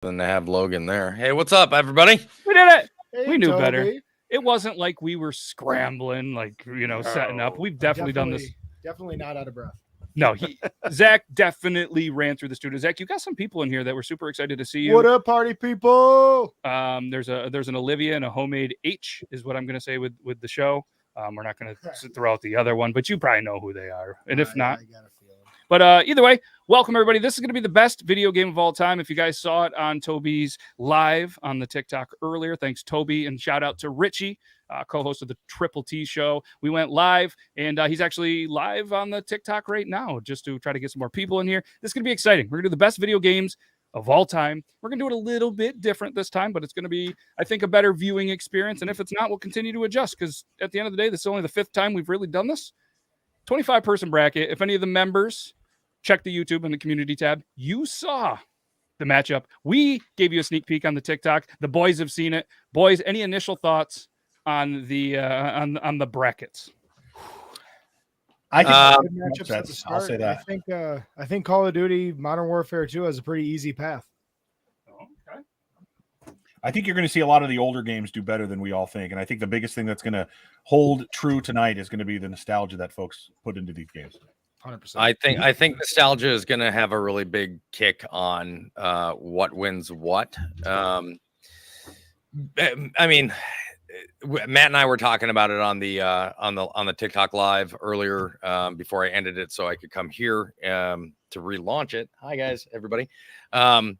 than to have Logan there. Hey, what's up, everybody? We did it. Hey, We knew Toby. better. It wasn't like we were scrambling, like, setting up. We've definitely done this. Definitely not out of breath. No, Zach definitely ran through the studio. Zach, you got some people in here that were super excited to see you. What up, party people? There's an Olivia and a homemade H is what I'm going to say with the show. We're not going to throw out the other one, but you probably know who they are. And if not, I got a feeling. But either way, welcome everybody. This is going to be the best video game of all time. If you guys saw it on Toby's live on the TikTok earlier, thanks Toby, and shout out to Richie, co-host of the Triple T Show. We went live, and he's actually live on the TikTok right now, just to try to get some more people in here. This is going to be exciting. We're going to do the best video games of all time. We're going to do it a little bit different this time, but it's going to be, I think, a better viewing experience. And if it's not, we'll continue to adjust, because at the end of the day, this is only the 5th time we've really done this. 25-person bracket. If any of the members check the YouTube and the community tab, you saw the matchup. We gave you a sneak peek on the TikTok. The boys have seen it. Boys, any initial thoughts on the on the brackets? I think good matchups at the start. I'll say that. I think Call of Duty Modern Warfare 2 has a pretty easy path. Okay. I think you're going to see a lot of the older games do better than we all think. And I think the biggest thing that's going to hold true tonight is going to be the nostalgia that folks put into these games. 100%. I think nostalgia is going to have a really big kick on what wins what. I mean, Matt and I were talking about it on the TikTok live earlier before I ended it, so I could come here to relaunch it. Hi guys, everybody. Hi.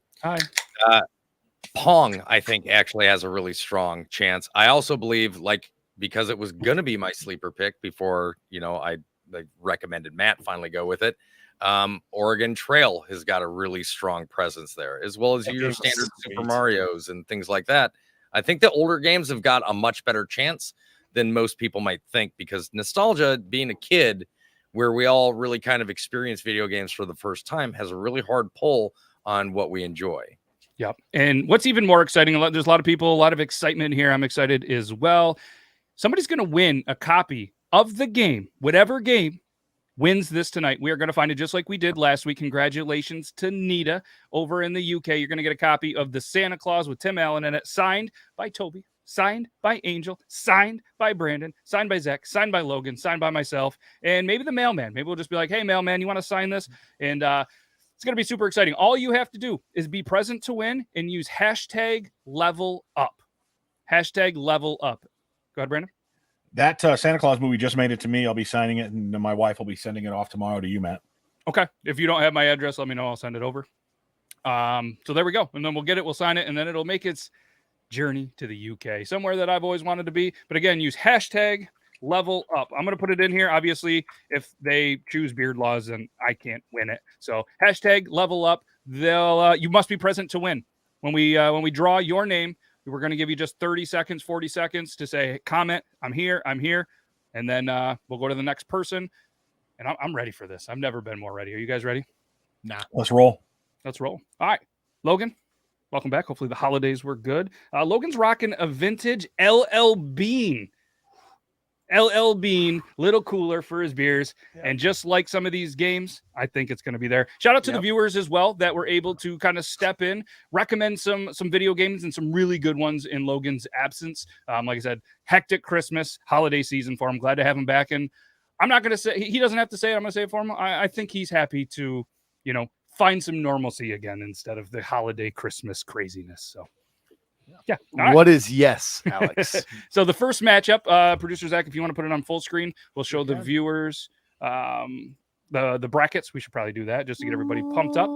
Pong, I think, actually has a really strong chance. I also believe, like, because it was going to be my sleeper pick before, I recommended Matt finally go with it. Oregon Trail has got a really strong presence there, as well as your standard Super Marios and things like that. I think the older games have got a much better chance than most people might think, because nostalgia, being a kid, where we all really kind of experience video games for the first time, has a really hard pull on what we enjoy. Yep. And what's even more exciting, there's a lot of people, a lot of excitement here. I'm excited as well. Somebody's going to win a copy of the game. Whatever game wins this tonight, we are going to find it just like we did last week. Congratulations to Nita over in the UK. You're going to get a copy of the Santa Claus with Tim Allen in it, signed by Toby, signed by Angel, signed by Brandon, signed by Zach, signed by Logan, signed by myself, and maybe the mailman. Maybe we'll just be like, hey, mailman, you want to sign this? And it's going to be super exciting. All you have to do is be present to win and use hashtag level up. Hashtag level up. Go ahead, Brandon. That Santa Claus movie just made it to me. I'll be signing it, and my wife will be sending it off tomorrow to you, Matt. Okay. If you don't have my address, let me know. I'll send it over. So there we go. And then we'll get it. We'll sign it. And then it'll make its journey to the UK, somewhere that I've always wanted to be. But again, use hashtag level up. I'm going to put it in here. Obviously, if they choose Beard Laws, then I can't win it. So hashtag level up. You must be present to win. When we draw your name, we're going to give you just 30 seconds, 40 seconds to say, comment, I'm here. And then we'll go to the next person. And I'm ready for this. I've never been more ready. Are you guys ready? Nah. Let's roll. Let's roll. All right. Logan, welcome back. Hopefully the holidays were good. Logan's rocking a vintage LL Bean. LL Bean, little cooler for his beers. Yeah. And just like some of these games, I think it's going to be there. Shout out to the viewers as well that were able to kind of step in, recommend some video games and some really good ones in Logan's absence. Like I said, hectic Christmas holiday season for him. Glad to have him back. And I'm not going to say, he doesn't have to say it. I'm going to say it for him. I think he's happy to, find some normalcy again instead of the holiday Christmas craziness. So. Yeah. Right. What is yes, Alex? So the first matchup, producer Zach, if you want to put it on full screen, we'll show the viewers the brackets. We should probably do that just to get everybody pumped up.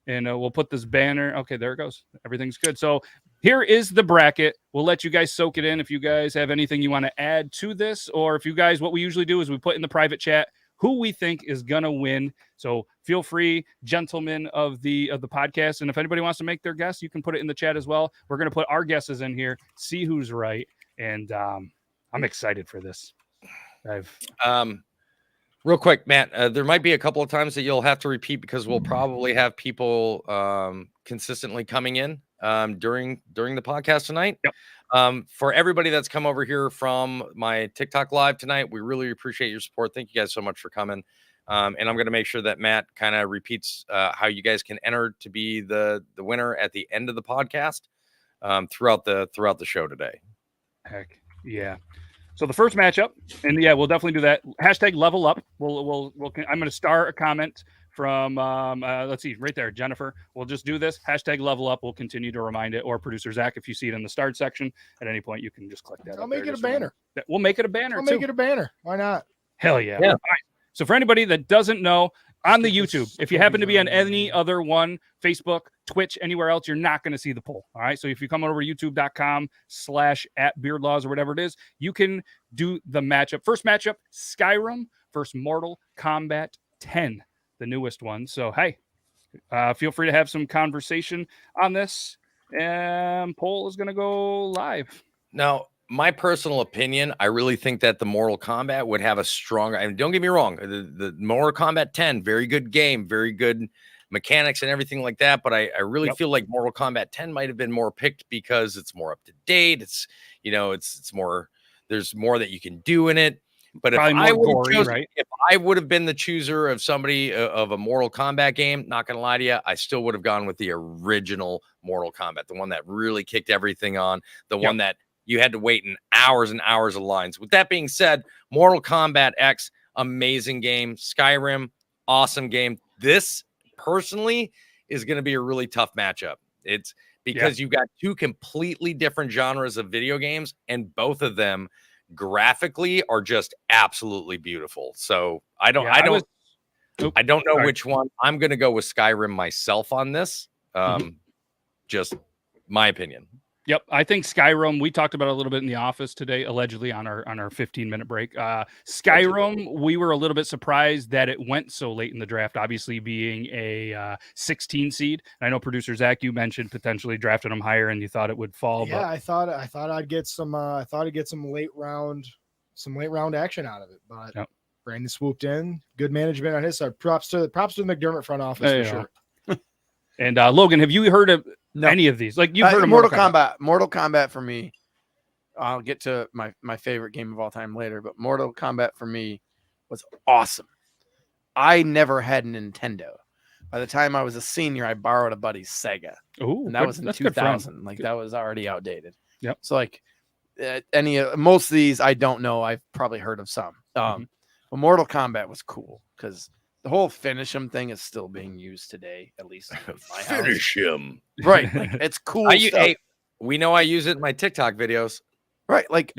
And we'll put this banner. Okay, there it goes. Everything's good. So here is the bracket. We'll let you guys soak it in. If you guys have anything you want to add to this, or if you guys, what we usually do is we put in the private chat who we think is going to win. So feel free, gentlemen of the podcast. And if anybody wants to make their guess, you can put it in the chat as well. We're going to put our guesses in here, see who's right. And I'm excited for this. Real quick, Matt, there might be a couple of times that you'll have to repeat, because we'll probably have people consistently coming in during the podcast tonight. Yep. For everybody that's come over here from my TikTok live tonight, we really appreciate your support. Thank you guys so much for coming. And I'm going to make sure that Matt kind of repeats how you guys can enter to be the winner at the end of the podcast throughout the show today. Heck yeah. So the first matchup, and yeah, we'll definitely do that. Hashtag level up. I'm going to start a comment from, let's see, right there, Jennifer. We'll just do this. Hashtag level up. We'll continue to remind it, or producer Zach, if you see it in the start section at any point, you can just click that. I'll make it a banner. We'll make it a banner. I'll make it a banner. Why not? Hell yeah. Yeah. All right. So for anybody that doesn't know, on the YouTube, if you happen to be on any other one, Facebook, Twitch, anywhere else, you're not going to see the poll. All right. So if you come over to youtube.com/@beardlaws or whatever it is, you can do the matchup. First matchup, Skyrim versus Mortal Kombat 10, the newest one. So, hey, feel free to have some conversation on this. And poll is going to go live. Now, my personal opinion, I really think that the Mortal Kombat would have a stronger. I mean, don't get me wrong, the Mortal Kombat 10, very good game, very good mechanics and everything like that. But I really feel like Mortal Kombat 10 might have been more picked because it's more up to date. It's it's more. There's more that you can do in it. But if I would have been the chooser of somebody of a Mortal Kombat game, not gonna lie to you, I still would have gone with the original Mortal Kombat, the one that really kicked everything on, the one that you had to wait in hours and hours of lines. With that being said, Mortal Kombat X, amazing game. Skyrim, awesome game. This personally is going to be a really tough matchup. It's because you've got two completely different genres of video games, and both of them graphically are just absolutely beautiful. So I don't know which one. I'm going to go with Skyrim myself on this. Just my opinion. Yep, I think Skyrim. We talked about it a little bit in the office today, allegedly on our 15-minute break. Skyrim, we were a little bit surprised that it went so late in the draft. Obviously, being a 16 seed. And I know producer Zach, you mentioned potentially drafting them higher, and you thought it would fall. Yeah, I thought I'd get some. I thought I'd get some late round action out of it. But Brandon swooped in. Good management on his side. Props to the McDermott front office for sure. And Logan, have you heard of any of these? Like, you've heard of Mortal Kombat. Mortal Kombat for me. I'll get to my favorite game of all time later, but Mortal Kombat for me was awesome. I never had a Nintendo. By the time I was a senior, I borrowed a buddy's Sega. Oh, and that was in 2000. Like that was already outdated. Yep. So like most of these I don't know. I've probably heard of some. But Mortal Kombat was cool because the whole finish him thing is still being used today, at least in my Finish him. Right. Like, it's cool. We know I use it in my TikTok videos. Right. Like,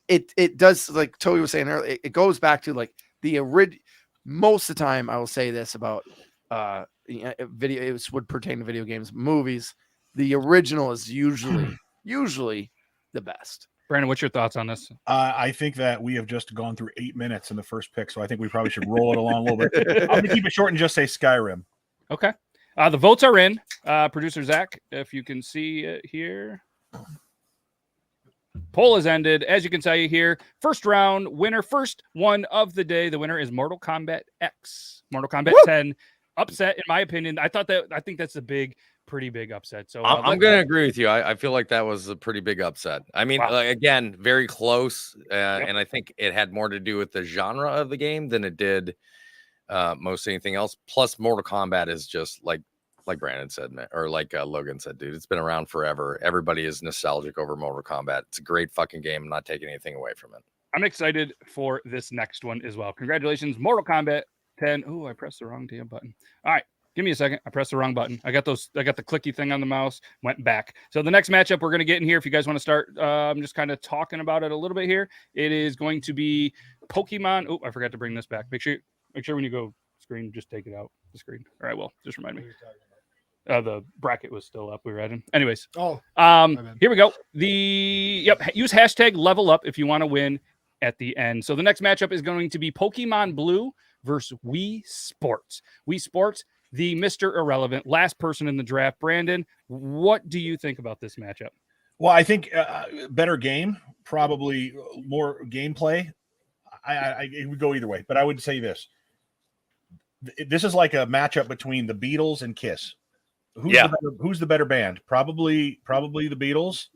it does, like Toby was saying earlier, it goes back to like the original. Most of the time, I will say this about video. It would pertain to video games, movies. The original is usually the best. Brandon, what's your thoughts on this? I think that we have just gone through 8 minutes in the first pick, so I think we probably should roll it along a little bit. I'm going to keep it short and just say Skyrim. Okay. The votes are in. Producer Zach, if you can see it here. Poll has ended. As you can tell you here, first round winner, first one of the day. The winner is Mortal Kombat X. Mortal Kombat 10. Upset, in my opinion. I think that's pretty big upset. So I'm going to agree with you. I feel like that was a pretty big upset. I mean, again, very close. And I think it had more to do with the genre of the game than it did most anything else. Plus, Mortal Kombat is just like Brandon said, or like Logan said, dude, it's been around forever. Everybody is nostalgic over Mortal Kombat. It's a great fucking game. I'm not taking anything away from it. I'm excited for this next one as well. Congratulations, Mortal Kombat 10. Oh, I pressed the wrong damn button. All right. Give me a second. I pressed the wrong button. I got the clicky thing on the mouse, went back. So the next matchup we're going to get in here, if you guys want to start, I'm just kind of talking about it a little bit here. It is going to be Pokemon. Oh, I forgot to bring this back. Make sure when you go screen, just take it out the screen. All right, well, just remind me. The bracket was still up. We were adding. Anyways. Here we go. Use hashtag level up if you want to win at the end. So the next matchup is going to be Pokemon Blue versus Wii Sports. Wii Sports, the Mr. Irrelevant, last person in the draft. Brandon, what do you think about this matchup? Well, I think better game, probably more gameplay. It would go either way, but I would say this. This is like a matchup between the Beatles and Kiss. Who's the better band? Probably the Beatles.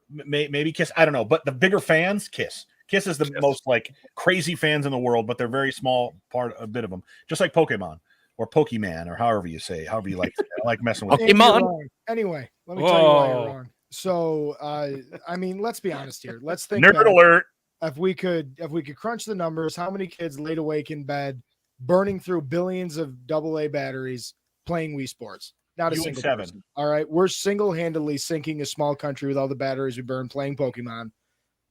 Maybe Kiss. I don't know, but the bigger fans, Kiss. Kiss is the most like crazy fans in the world, but they're very small a bit of them, just like Pokemon or Pokemon or however you like. I like messing with Pokemon. Anyway, let me tell you why you're wrong. So, I mean, let's be honest here. Let's think. Nerd alert. If we could crunch the numbers, how many kids laid awake in bed, burning through billions of AA batteries playing Wii Sports? Not a single person. All right, we're single-handedly sinking a small country with all the batteries we burn playing Pokemon.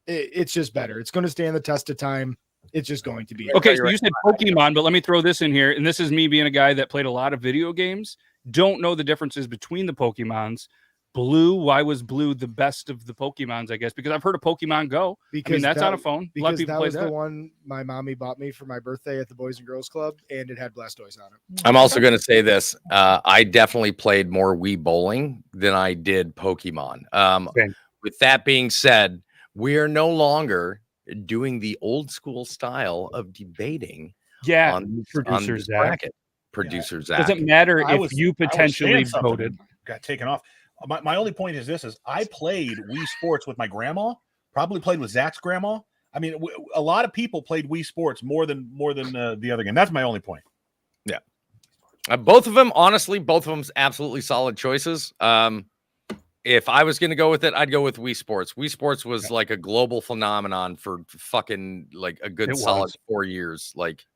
It's just better. It's going to stand the test of time. It's just going to be. Okay, so you said Pokemon, but let me throw this in here. And this is me being a guy that played a lot of video games. Don't know the differences between the Pokemons. Blue, why was Blue the best of the Pokemons, I guess? Because I've heard of Pokemon Go. Because I mean, that's on a phone. A lot of people play that. That was the one my mommy bought me for my birthday at the Boys and Girls Club, and it had Blastoise on it. I'm also going to say this. I definitely played more Wii Bowling than I did Pokemon. Okay. With that being said, we are no longer doing the old school style of debating on this bracket. Producer Zach. Doesn't matter if you potentially voted. Got taken off. My only point is this: I played Wii Sports with my grandma. Probably played with Zach's grandma. I mean, a lot of people played Wii Sports more than the other game. That's my only point. Yeah, both of them, honestly, absolutely solid choices. If I was going to go with it, I'd go with Wii Sports. Wii Sports was like a global phenomenon for fucking like a good solid 4 years. Like,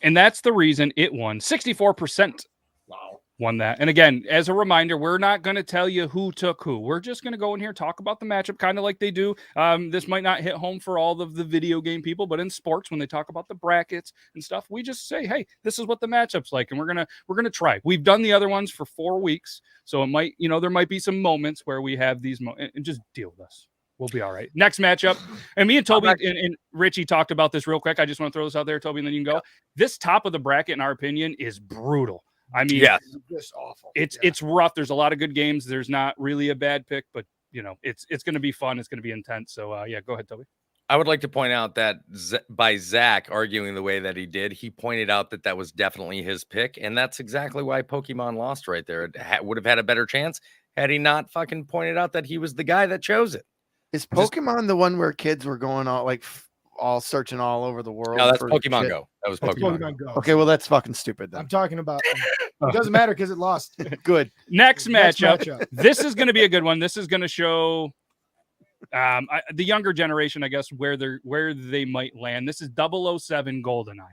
and that's the reason it won. 64%. Wow. Won that. And again, as a reminder, we're not going to tell you who took who. We're just going to go in here, talk about the matchup, kind of like they do. This might not hit home for all of the video game people, but in sports, when they talk about the brackets and stuff, we just say, hey, this is what the matchup's like. And we're going to try. We've done the other ones for 4 weeks. So it might, there might be some moments where we have these and just deal with us. We'll be all right. Next matchup. And me and Toby and Richie talked about this real quick. I just want to throw this out there, Toby, and then you can go. This top of the bracket, in our opinion, is brutal. I mean, it's awful. It's rough. There's a lot of good games. There's not really a bad pick, but it's going to be fun. It's going to be intense. So go ahead, Toby. I would like to point out that by Zach arguing the way that he did, he pointed out that was definitely his pick, and that's exactly why Pokemon lost right there. It would have had a better chance had he not fucking pointed out that he was the guy that chose it. Is Pokemon the one where kids were going all like all searching all over the world? No, that's Pokemon Go. That was Pokemon Go. Okay, well, that's fucking stupid then. I'm talking about it doesn't matter because it lost. Good. Next matchup. This is going to be a good one. This is going to show the younger generation, I guess, where they might land. This is 007 GoldenEye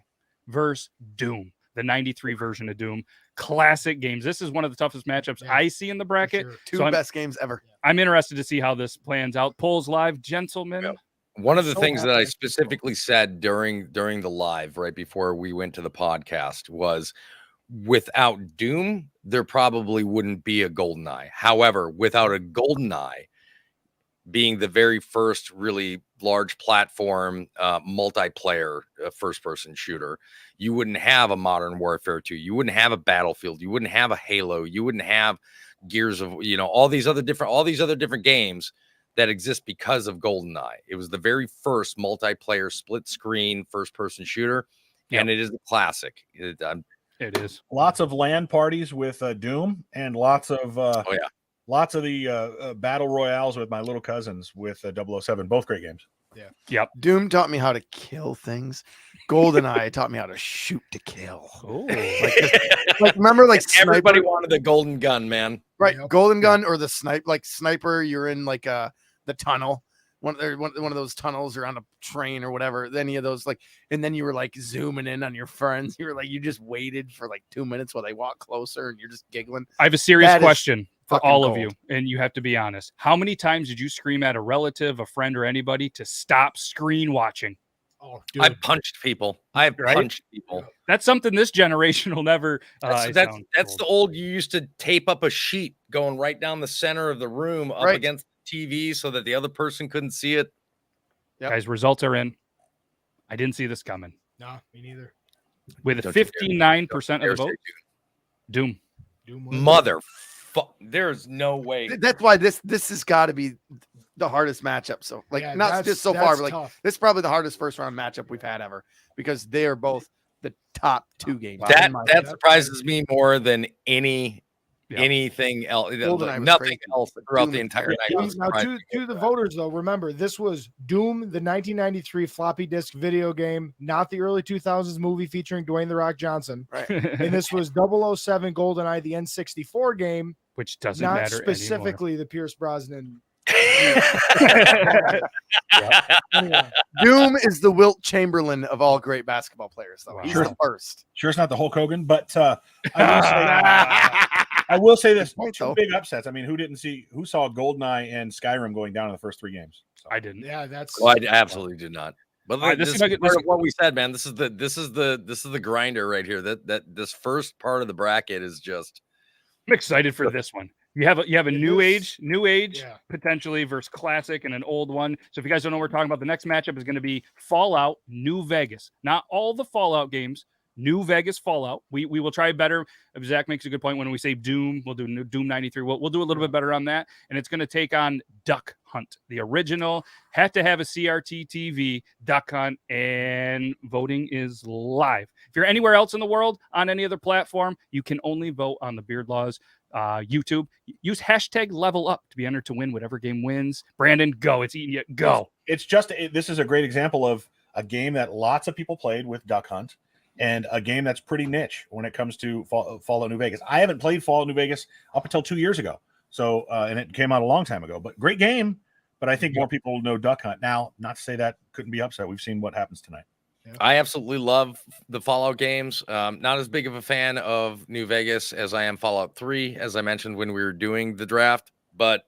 versus Doom, the 93 version of Doom. Classic games. This is one of the toughest matchups I see in the bracket. Sure. Two best games ever. I'm interested to see how this plans out. Polls live, gentlemen. Yep. One of the things that I specifically said during the live right before we went to the podcast was, without Doom, there probably wouldn't be a GoldenEye. However, without a GoldenEye being the very first really large platform multiplayer first-person shooter, you wouldn't have a Modern Warfare 2. You wouldn't have a Battlefield. You wouldn't have a Halo. You wouldn't have Gears of, all these other different games that exist because of GoldenEye. It was the very first multiplayer split screen first-person shooter, and it is a classic. It is. Lots of LAN parties with Doom, and lots of the battle royales with my little cousins with 007. Both great games. Yeah. Yep. Doom taught me how to kill things. GoldenEye taught me how to shoot to kill. Oh, like remember, like everybody wanted the golden gun, man. Right, golden gun or the sniper. You're in like the tunnel, one of those tunnels, or on a train or whatever. Any of those, and then you were like zooming in on your friends. You were like, you just waited for like 2 minutes while they walk closer, and you're just giggling. I have a serious question for all of you, and you have to be honest. How many times did you scream at a relative, a friend, or anybody to stop screen watching? Oh, dude. I've punched people. Punched people. That's something this generation will never. That's the old. You used to tape up a sheet going right down the center of the room up against the TV so that the other person couldn't see it. Yep. Guys, results are in. I didn't see this coming. No, me neither. With 59% of the vote, Doom. Mother. There's no way. That's why this has got to be the hardest matchup. So not just so far, but this is probably the hardest first round matchup we've had ever, because they are both the top two games. That surprises me more than any anything else, GoldenEye was nothing crazy. else throughout Doom the was entire great. night. Now, to the voters, though, remember, this was Doom, the 1993 floppy disk video game, not the early 2000s movie featuring Dwayne The Rock Johnson. Right. And this was 007 GoldenEye, the N64 game, which doesn't not matter specifically the Pierce Brosnan. Anyway. Doom is the Wilt Chamberlain of all great basketball players, though. Wow. He's Sure. the first. Sure, it's not the Hulk Hogan, but I will say this: Point, two though. big upsets. I mean, who saw GoldenEye and Skyrim going down in the first 3 games? So, I didn't. Yeah, that's Well, I absolutely did not. But All right, this is part of what we said, man. This is the grinder right here. That this first part of the bracket is just. I'm excited for this one. You have a new age Yeah. potentially versus classic and an old one. So if you guys don't know what we're talking about, the next matchup is going to be Fallout New Vegas. Not all the Fallout games, New Vegas Fallout. We will try better. Zach makes a good point when we say Doom. We'll do Doom 93. We'll do a little bit better on that. And it's going to take on Duck Hunt, the original. Had to have a CRT TV Duck Hunt, and voting is live. If you're anywhere else in the world on any other platform, you can only vote on the Beard Laws YouTube. Use hashtag level up to be entered to win whatever game wins. Brandon, go. It's eating you. Go. it's just this is a great example of a game that lots of people played with Duck Hunt, and a game that's pretty niche when it comes to Fallout New Vegas. I haven't played Fallout New Vegas up until 2 years ago, so and it came out a long time ago. But great game. But I think more people know Duck Hunt now. Not to say that couldn't be upset. We've seen what happens tonight. I absolutely love the Fallout games. Not as big of a fan of New Vegas as I am Fallout 3, as I mentioned when we were doing the draft. But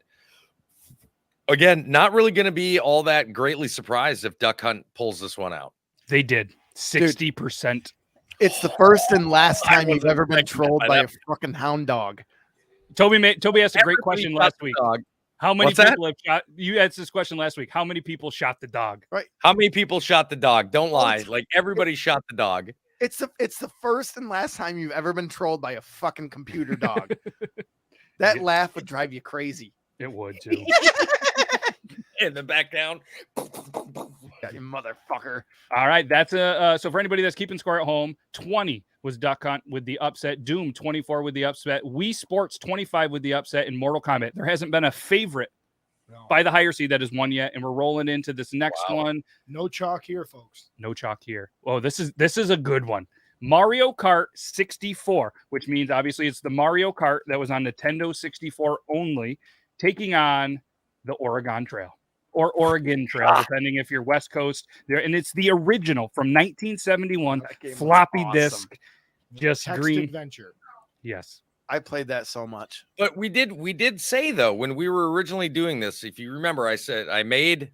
again, not really going to be all that greatly surprised if Duck Hunt pulls this one out. They did 60%. It's the first and last I time you've wasn't ever been expecting trolled that. by a fucking hound dog. Toby asked a great Everybody question shot last the week. dog. How many What's that? people have shot? You asked this question last week. How many people shot the dog? How many people shot the dog? Don't lie. Like everybody shot the dog. It's the first and last time you've ever been trolled by a fucking computer dog. That laugh would drive you crazy. It would too. And then back down. Yeah, you motherfucker. All right, that's so for anybody that's keeping score at home, 20 was Duck Hunt with the upset, Doom 24 with the upset, Wii Sports 25 with the upset, and Mortal Kombat. There hasn't been a favorite by the higher seed that has won yet, and we're rolling into this next one. No chalk here, folks. No chalk here. Oh, this is a good one. Mario Kart 64, which means obviously it's the Mario Kart that was on Nintendo 64 only, taking on the Oregon Trail. Or Oregon Trail, depending if you're West Coast. There, and it's the original from 1971 floppy disk, just Text green. adventure. Yes, I played that so much. But we did say though when we were originally doing this, if you remember, I said I made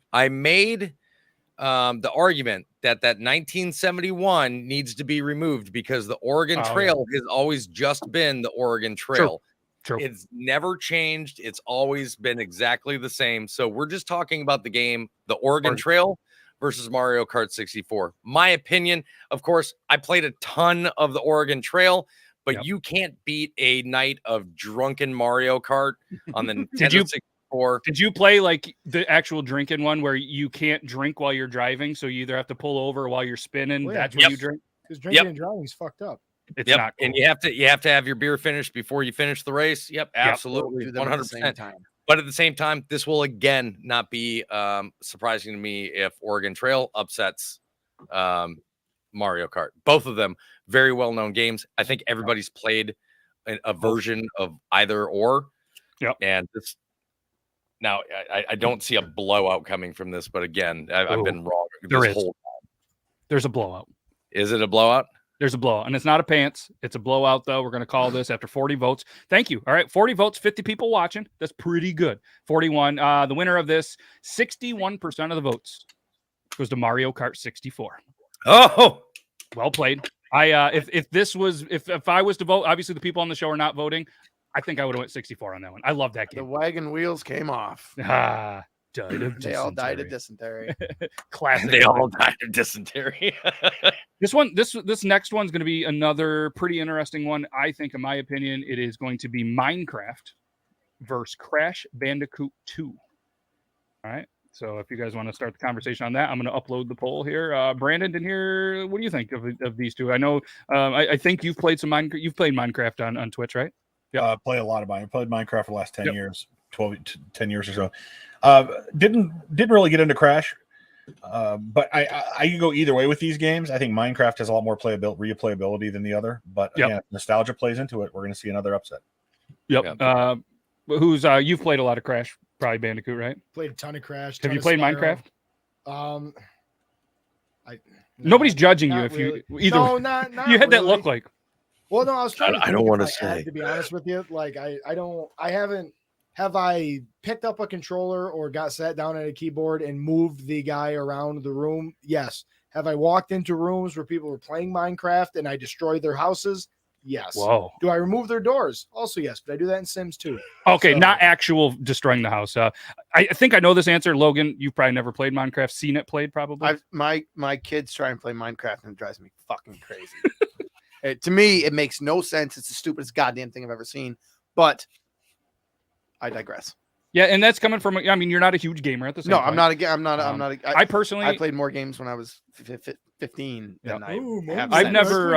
the argument that 1971 needs to be removed because the Oregon Trail has always just been the Oregon Trail. True. It's never changed. It's always been exactly the same. So we're just talking about the game, the Oregon Trail versus Mario Kart 64. My opinion, of course, I played a ton of the Oregon Trail, but you can't beat a night of drunken Mario Kart on the Nintendo 64. Did you play like the actual drinking one where you can't drink while you're driving? So you either have to pull over while you're spinning. Well, yeah. That's when you drink. Because drinking and driving is fucked up. It's not cool. And you have to have your beer finished before you finish the race. Yep, absolutely, 100%. But at the same time, this will again not be surprising to me if Oregon Trail upsets Mario Kart. Both of them very well-known games. I think everybody's played a version of either or. Yep. And this now I don't see a blowout coming from this, but again, I've been wrong this whole time. There's a blowout. Is it a blowout? There's a blowout, and it's not a pants. It's a blowout, though. We're going to call this after 40 votes. Thank you. All right, 40 votes, 50 people watching. That's pretty good. 41. The winner of this, 61% of the votes goes to Mario Kart 64. Oh, well played. If I was to vote, obviously the people on the show are not voting. I think I would have went 64 on that one. I love that game. The wagon wheels came off. They all died of dysentery. Classic. They all died of dysentery. This next one's going to be another pretty interesting one. I think, in my opinion, it is going to be Minecraft versus Crash Bandicoot 2. All right. So if you guys want to start the conversation on that, I'm going to upload the poll here. Brandon, what do you think of these two? I know, I think you've played some Minecraft. You've played Minecraft on Twitch, right? Play a lot of Minecraft. I played Minecraft for the last 10 years, 10 years or so. Didn't really get into Crash. But I can go either way with these games. I think Minecraft has a lot more replayability than the other. But again, nostalgia plays into it. We're going to see another upset. Yep. You've played a lot of Crash, probably Bandicoot, right? Played a ton of Crash. Have you played Minecraft? Nobody's judging you if really. you either. No, not you had really. that look like. Well, no, I was trying. I don't want to say. To be honest with you, like I don't. I haven't. Have I picked up a controller or got sat down at a keyboard and moved the guy around the room? Yes. Have I walked into rooms where people were playing Minecraft and I destroyed their houses? Yes. Whoa. Do I remove their doors? Also, yes. But I do that in Sims too. Okay, so, not actual destroying the house. I think I know this answer. Logan, you've probably never played Minecraft. Seen it played probably. My kids try and play Minecraft and it drives me fucking crazy. To me, it makes no sense. It's the stupidest goddamn thing I've ever seen. But I digress. Yeah, and that's coming from. I mean, you're not a huge gamer at the same time. I'm not. I personally, I played more games when I was 15 than I have. I've never.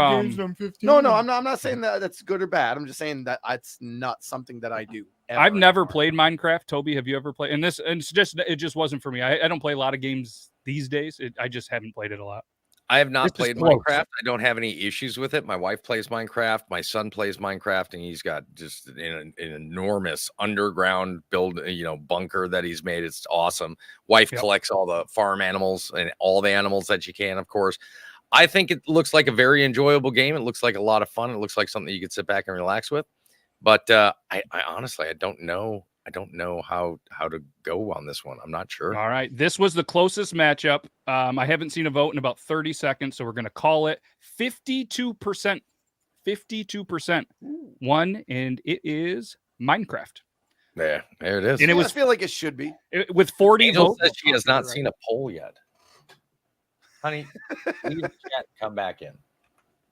No, I'm not saying that that's good or bad. I'm just saying that it's not something that I do. I've never played Minecraft. Toby, have you ever played? And it just wasn't for me. I don't play a lot of games these days. I just haven't played it a lot. I have not played Minecraft. I don't have any issues with it. My wife plays Minecraft. My son plays Minecraft, and he's got just an enormous underground bunker that he's made. It's awesome. Wife collects all the farm animals and all the animals that you can, of course. I think it looks like a very enjoyable game. It looks like a lot of fun. It looks like something you could sit back and relax with. But I honestly, I don't know. I don't know how to go on this one. I'm not sure. All right. This was the closest matchup. I haven't seen a vote in about 30 seconds, so we're going to call it 52%. 52% won, and it is Minecraft. Yeah, there it is. And I just feel like it should be. With 40 Angel votes. says she has not seen a poll yet. Honey, leave the chat, come back in.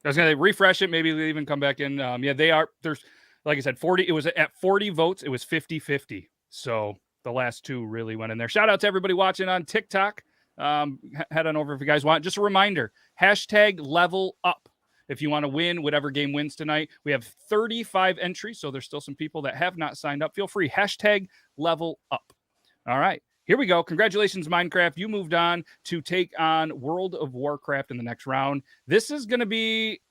I was going to refresh it. Maybe they even come back in. They are. There's, like I said, 40. It was at 40 votes. It was 50-50. So the last two really went in there. Shout out to everybody watching on TikTok. Head on over if you guys want. Just a reminder, #level up. If you want to win whatever game wins tonight, we have 35 entries. So there's still some people that have not signed up. Feel free. #level up. All right. Here we go. Congratulations, Minecraft. You moved on to take on World of Warcraft in the next round. This is going to be,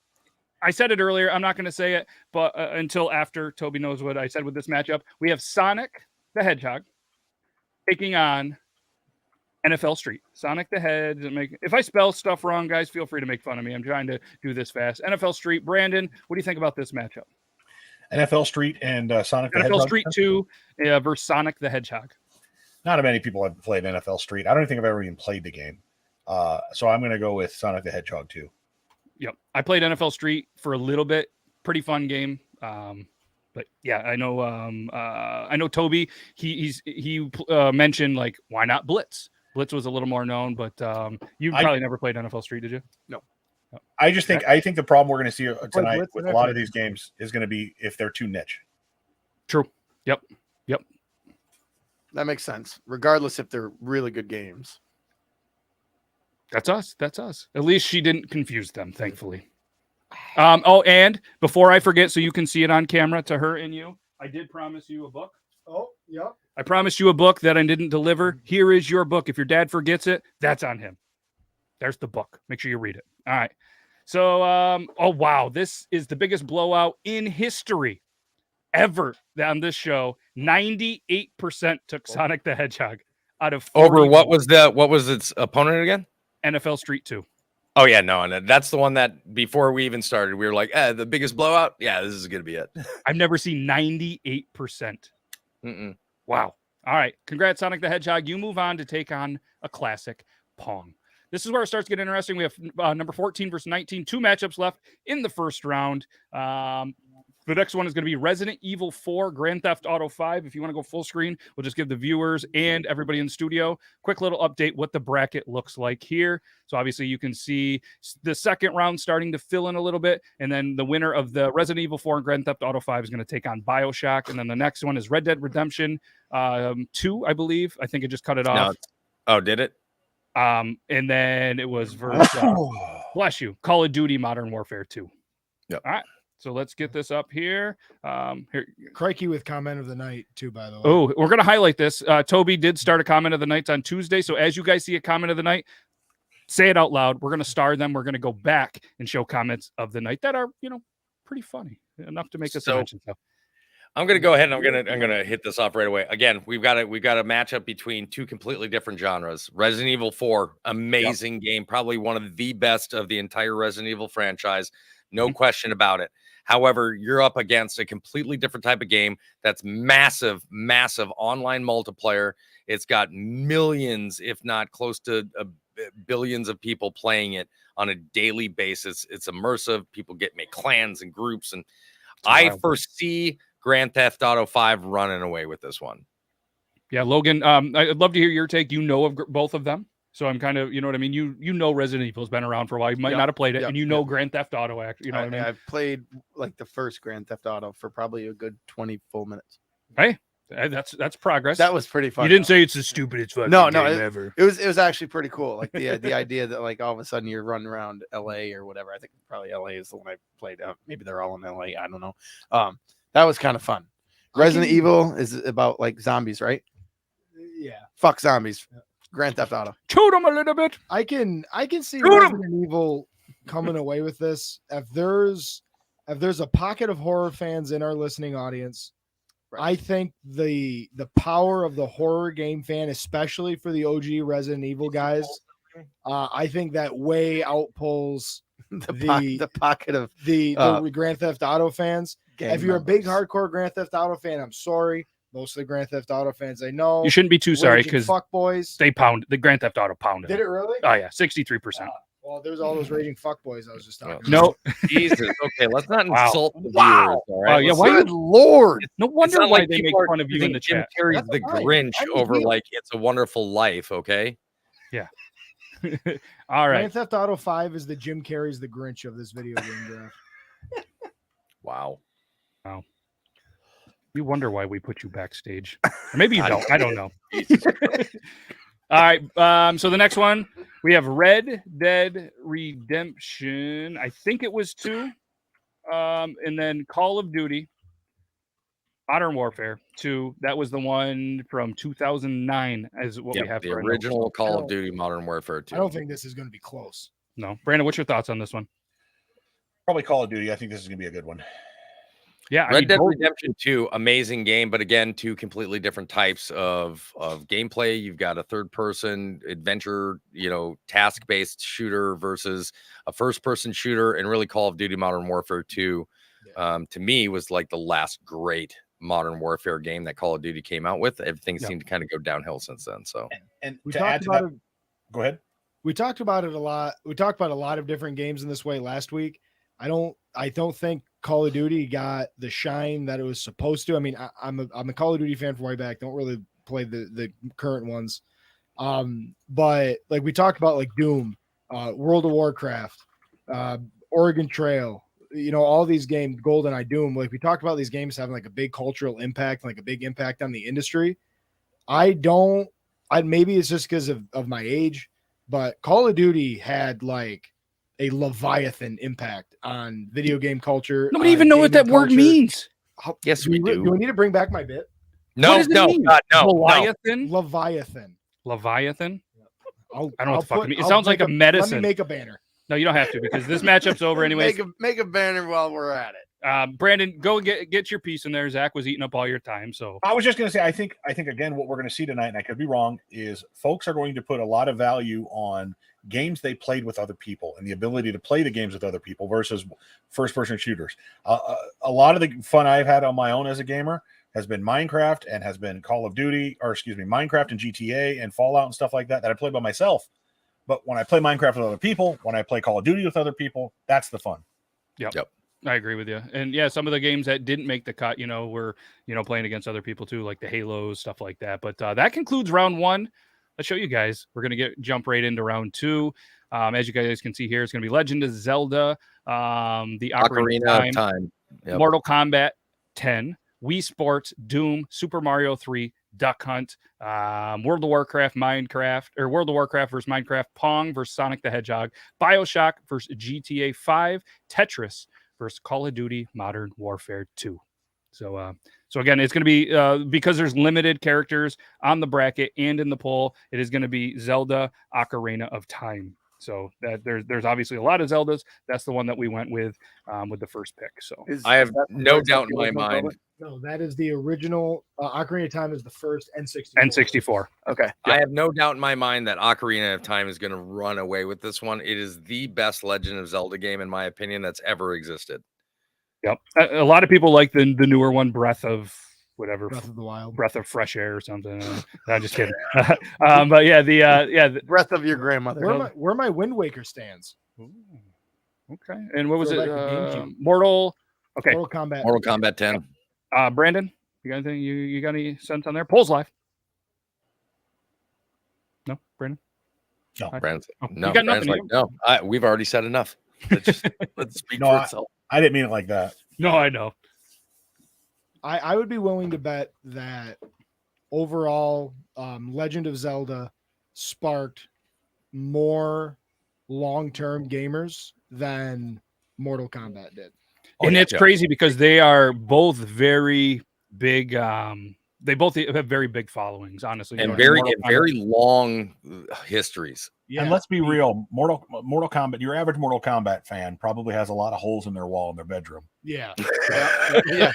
I said it earlier. I'm not going to say it, but until after Toby knows what I said with this matchup. We have Sonic the Hedgehog taking on NFL Street. Sonic the Hedgehog. If I spell stuff wrong, guys, feel free to make fun of me. I'm trying to do this fast. NFL Street. Brandon, what do you think about this matchup? NFL Street and Sonic the NFL Hedgehog. Street 2 versus Sonic the Hedgehog. Not many people have played NFL Street. I don't think I've ever even played the game. So I'm going to go with Sonic the Hedgehog 2. Yep. I played NFL Street for a little bit. Pretty fun game. But yeah, I know Toby, he mentioned like, why not Blitz? Blitz was a little more known, but you probably never played NFL Street, did you? No. I think the problem we're going to see tonight with a lot of these games is going to be if they're too niche. True. Yep. That makes sense. Regardless if they're really good games. That's us. At least she didn't confuse them, thankfully. And before I forget, so you can see it on camera to her and you, I did promise you a book. Oh, yep. I promised you a book that I didn't deliver. Here is your book. If your dad forgets it, that's on him. There's the book. Make sure you read it. All right. So, oh, wow. This is the biggest blowout in history ever on this show. 98% took Sonic the Hedgehog out of 40 over what was its opponent again? NFL Street 2. Oh yeah, no, and that's the one that before we even started, we were like, the biggest blowout. Yeah, this is gonna be it. I've never seen 98%. Wow. All right. Congrats, Sonic the Hedgehog. You move on to take on a classic, Pong. This is where it starts getting interesting. We have number 14 versus 19, 2 matchups left in the first round. The next one is going to be Resident Evil 4, Grand Theft Auto 5. If you want to go full screen, we'll just give the viewers and everybody in the studio quick little update what the bracket looks like here. So obviously you can see the second round starting to fill in a little bit. And then the winner of the Resident Evil 4 and Grand Theft Auto 5 is going to take on BioShock. And then the next one is Red Dead Redemption 2, I believe. I think it just cut it off. No. Oh, did it? And then it was versus, bless you, Call of Duty Modern Warfare 2. Yep. All right. So let's get this up here. Here, Crikey with comment of the night too, by the way. Oh, we're gonna highlight this. Toby did start a comment of the night on Tuesday. So as you guys see a comment of the night, say it out loud. We're gonna star them. We're gonna go back and show comments of the night that are, pretty funny enough to make us mention stuff. I'm gonna go ahead and I'm gonna hit this off right away. Again, we've got a matchup between two completely different genres. Resident Evil 4, amazing game, probably one of the best of the entire Resident Evil franchise, no question about it. However, you're up against a completely different type of game that's massive online multiplayer. It's got millions, if not close to billions of people playing it on a daily basis. It's immersive. People make clans and groups, and I foresee Grand Theft Auto 5 running away with this one. Yeah, Logan, I'd love to hear your take. You know of both of them. So I'm kind of, you know what I mean? You know Resident Evil's been around for a while. You might not have played it, and you know Grand Theft Auto, you know what I mean? I've played like the first Grand Theft Auto for probably a good 20 full minutes. Hey, that's progress. That was pretty fun. You didn't say it's the stupidest fucking game ever. It was actually pretty cool. Like the idea that like all of a sudden you're running around LA or whatever. I think probably LA is the one I played. Maybe they're all in LA. I don't know. That was kind of fun. Resident Evil is about like zombies, right? Yeah. Fuck zombies. Grand Theft Auto. Shoot them a little bit. I can see Resident Evil coming away with this. If there's a pocket of horror fans in our listening audience, I think the power of the horror game fan, especially for the OG Resident Evil guys, I think that way outpulls the pocket of the Grand Theft Auto fans. If you're a big hardcore Grand Theft Auto fan, I'm sorry. Most of the Grand Theft Auto fans I know. You shouldn't be too sorry because fuckboys. They pound the Grand Theft Auto pounded. Did it really? Oh yeah, 63%. Well, there's all those raging fuckboys I was just talking about. No, Jesus. Okay, let's not insult the viewers. All right? Yeah, why good Lord? No wonder why they make fun of you in the Jim chat. Carrey's the Grinch over like It's a Wonderful Life. Okay. Yeah. All right. Grand Theft Auto 5 is the Jim Carrey's the Grinch of this video game draft. Wow. You wonder why we put you backstage. Or maybe you don't. I don't know. All right. So the next one, we have Red Dead Redemption. I think it was 2. And then Call of Duty Modern Warfare 2. That was the one from 2009 is what we have. The original Call of Duty Modern Warfare 2. I don't think this is going to be close. No. Brandon, what's your thoughts on this one? Probably Call of Duty. I think this is going to be a good one. Yeah, Red Dead Redemption 2, amazing game, but again, two completely different types of gameplay. You've got a third-person adventure, task-based shooter versus a first-person shooter, and really Call of Duty Modern Warfare 2, to me, was like the last great Modern Warfare game that Call of Duty came out with. Everything seemed to kind of go downhill since then. So, and we to talked add to about that, it. Go ahead. We talked about it a lot. We talked about a lot of different games in this way last week. I don't think Call of Duty got the shine that it was supposed to. I mean, I'm a Call of Duty fan from way back. Don't really play the current ones. But like we talked about, like Doom, World of Warcraft, Oregon Trail, all these games, GoldenEye, Doom. Like we talked about these games having like a big cultural impact, like a big impact on the industry. Maybe it's just because of my age, but Call of Duty had like a Leviathan impact on video game culture. Nobody even know what that word means. Yes, we do. Do we need to bring back my bit? No, God, no. Leviathan? Leviathan. Leviathan? I don't know I'll what the fuck put- it means. It I'll sounds like make a medicine. Let me make a banner. No, you don't have to because this matchup's over anyways. Make a banner while we're at it. Brandon, go get your piece in there. Zach was eating up all your time. So I was just going to say, I think again, what we're going to see tonight, and I could be wrong, is folks are going to put a lot of value on games they played with other people and the ability to play the games with other people versus first-person shooters. A lot of the fun I've had on my own as a gamer has been Minecraft and has been Minecraft and GTA and Fallout and stuff like that I play by myself. But when I play Minecraft with other people, when I play Call of Duty with other people, that's the fun. Yep. I agree with you. And yeah, some of the games that didn't make the cut, were, playing against other people too, like the Halos, stuff like that. But that concludes round 1. Let's show you guys. We're going to jump right into round 2. As you guys can see here, it's going to be Legend of Zelda, the Ocarina of Time. Mortal Kombat 10, Wii Sports, Doom, Super Mario 3, Duck Hunt, World of Warcraft, World of Warcraft versus Minecraft, Pong versus Sonic the Hedgehog, BioShock versus GTA 5, Tetris versus Call of Duty Modern Warfare 2. So again, it's going to be because there's limited characters on the bracket and in the poll. It is going to be Zelda Ocarina of Time. So that there's obviously a lot of Zeldas. That's the one that we went with the first pick. So I have no doubt in my mind. No, that is the original. Ocarina of Time is the first N64. N64. Okay. I have no doubt in my mind that Ocarina of Time is going to run away with this one. It is the best Legend of Zelda game, in my opinion, that's ever existed. Yep. A lot of people like the newer one, Breath of whatever, Breath of the Wild, Breath of Fresh Air or something. I'm just kidding. But yeah, the Breath of your grandmother. Where my Wind Waker stands. Ooh, okay. And what was Throw it? back the GameCube. Mortal. Okay. Mortal Kombat 10. Brandon, you got anything? You got any sense on there? Polls live. No, Brandon. No, Brandon's, Oh, no, you got Brandon's nothing. like, no. We've already said enough. Let's speak for itself. I didn't mean it like that. No, I know. I would be willing to bet that overall Legend of Zelda sparked more long-term gamers than Mortal Kombat did. And it's crazy because they are both very big. They both have very big followings, honestly, and very long histories. Yeah. And let's be real, Mortal Kombat. Your average Mortal Kombat fan probably has a lot of holes in their wall in their bedroom. Yeah. Yeah.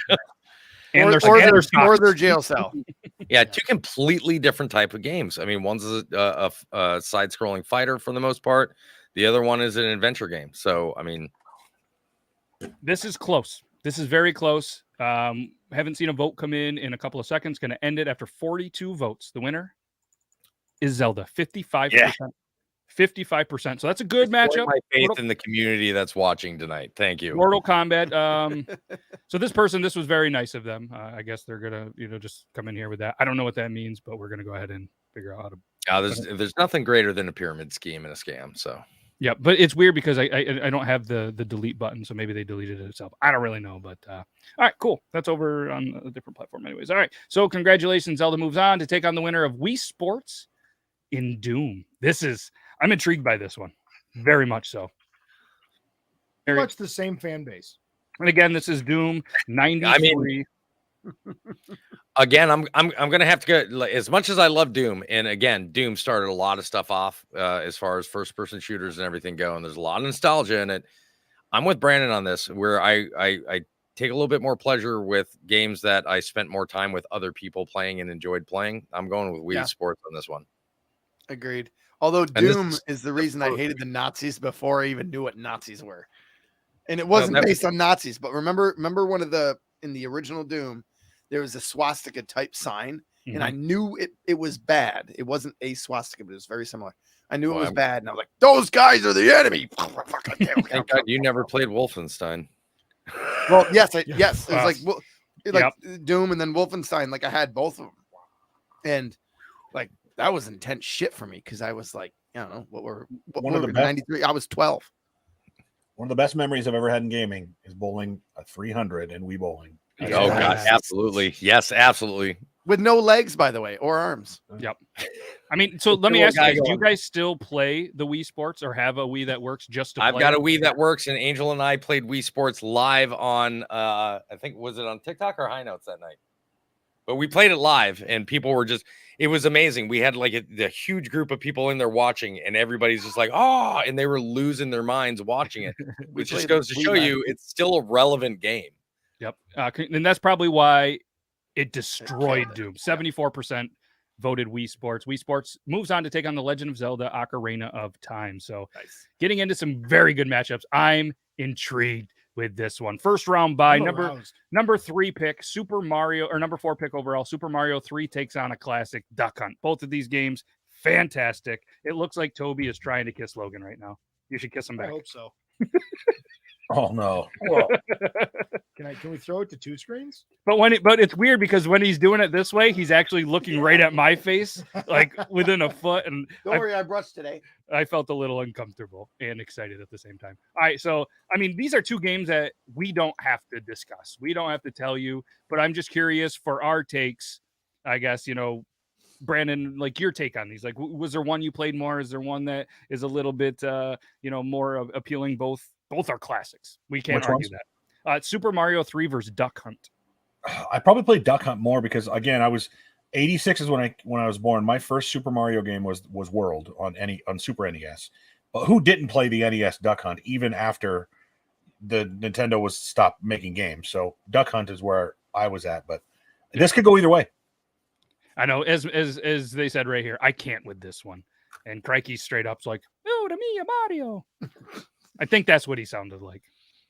And or their jail cell. Yeah, two completely different type of games. I mean, one's a side-scrolling fighter for the most part. The other one is an adventure game. So, I mean, this is close. This is very close. Haven't seen a vote come in a couple of seconds. Going to end it after 42 votes. The winner is Zelda, 55%. Yeah. 55%. So that's a good matchup. My faith in the community that's watching tonight. Thank you. Mortal Kombat. So this was very nice of them. I guess they're gonna, just come in here with that. I don't know what that means, but we're gonna go ahead and figure out how to. There's nothing greater than a pyramid scheme and a scam. So yeah, but it's weird because I don't have the delete button, so maybe they deleted it itself. I don't really know, but all right, cool. That's over on a different platform, anyways. All right, so congratulations, Zelda moves on to take on the winner of Wii Sports in Doom. I'm intrigued by this one, very much so. Very much the same fan base. And again, this is Doom 93. I mean, again, I'm gonna have to go. As much as I love Doom, and again, Doom started a lot of stuff off as far as first person shooters and everything go, and there's a lot of nostalgia in it. I'm with Brandon on this, where I take a little bit more pleasure with games that I spent more time with other people playing and enjoyed playing. I'm going with Wii Sports on this one. Agreed. Although Doom is the reason I hated the Nazis before I even knew what Nazis were. And it wasn't based on Nazis, but remember in the original Doom, there was a swastika type sign, and I knew it was bad. It wasn't a swastika, but it was very similar. I knew it was bad, and I was like, those guys are the enemy. Thank God you never played Wolfenstein. Well, yes. It was like Doom and then Wolfenstein. Like I had both of them. And like that was intense shit for me because I was like, I don't know, what were 93? I was 12. One of the best memories I've ever had in gaming is bowling a 300 and Wii bowling. Oh God, absolutely. Yes, absolutely. With no legs, by the way, or arms. Yep. I mean, so let me ask you guys, do you guys still play the Wii Sports or have a Wii that works just to play? I've got a Wii that works, and Angel and I played Wii Sports live on, I think, was it on TikTok or High Notes that night? But we played it live, and people were it was amazing. We had like a huge group of people in there watching, and everybody's just like, oh, and they were losing their minds watching it, which just goes to show you it's still a relevant game. Yep. And that's probably why it destroyed Doom. 74% voted Wii Sports. Wii Sports moves on to take on the Legend of Zelda Ocarina of Time. So getting into some very good matchups. I'm intrigued with this one. First round by number 3 pick, Super Mario, or number 4 pick overall, Super Mario 3 takes on a classic, Duck Hunt. Both of these games, fantastic. It looks like Toby is trying to kiss Logan right now. You should kiss him back. I hope so. Oh no. Can we throw it to 2 screens? But it's weird because when he's doing it this way, he's actually looking right at my face, like within a foot. And don't worry, I brushed today. I felt a little uncomfortable and excited at the same time. All right, so I mean, these are 2 games that we don't have to discuss. We don't have to tell you, but I'm just curious for our takes. I guess Brandon, like your take on these. Like, was there one you played more? Is there one that is a little bit more appealing? Both are classics. We can't argue that. Super Mario 3 versus Duck Hunt. I probably played Duck Hunt more because, again, I was 86 is when I was born. My first Super Mario game was World on Super NES. But who didn't play the NES Duck Hunt even after the Nintendo was stopped making games? So Duck Hunt is where I was at, but this could go either way. I know, as they said right here, I can't with this one. And Crikey straight up's like, "Oh, to me, a Mario." I think that's what he sounded like.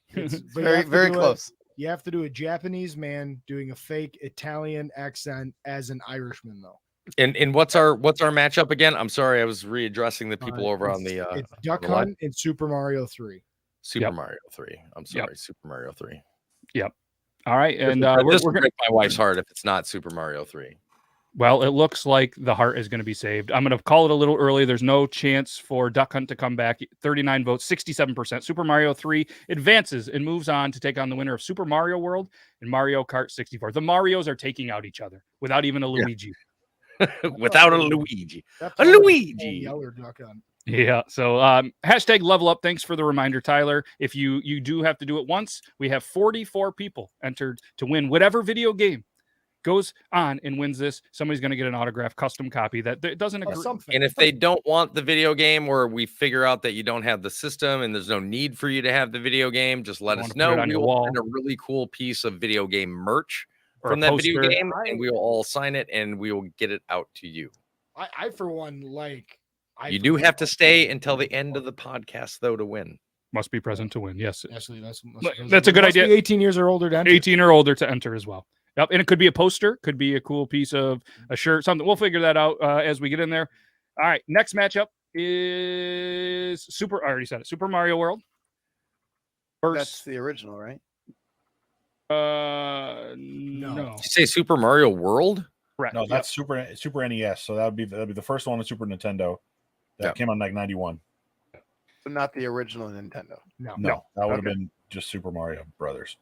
It's very close. You have to do a Japanese man doing a fake Italian accent as an Irishman, though. And what's our matchup again? I'm sorry, I was readdressing the people over on the. It's Duck Hunt and Super Mario 3. Super Mario 3. I'm sorry, Super Mario 3. Yep. All right, and we're gonna break my wife's heart if it's not Super Mario 3. Well, it looks like the heart is going to be saved. I'm going to call it a little early. There's no chance for Duck Hunt to come back. 39 votes, 67%. Super Mario 3 advances and moves on to take on the winner of Super Mario World and Mario Kart 64. The Marios are taking out each other without even a Luigi. Without a Luigi. A Luigi. Yeah. So hashtag level up. Thanks for the reminder, Tyler. If you do have to do it once, we have 44 people entered to win whatever video game goes on and wins this. Somebody's going to get an autographed custom copy that doesn't agree. And if they don't want the video game, or we figure out that you don't have the system and there's no need for you to have the video game, just let us know. We will print a really cool piece of video game merch from that video game, and we will all sign it and we will get it out to you. I for one, like, you do have to stay until the end of the podcast, though, to win. Must be present to win. Yes. Actually, that's a good idea. 18 years or older to enter. 18 or older to enter as well. Yep, and it could be a poster, could be a cool piece of a shirt, something. We'll figure that out as we get in there. All right, next matchup is I already said it, Super Mario World. That's the original, right? No. Did you say Super Mario World? Correct. No, that's Super NES. So that'd be the first one on Super Nintendo that came on like 91. So not the original Nintendo. No, that would have been just Super Mario Brothers.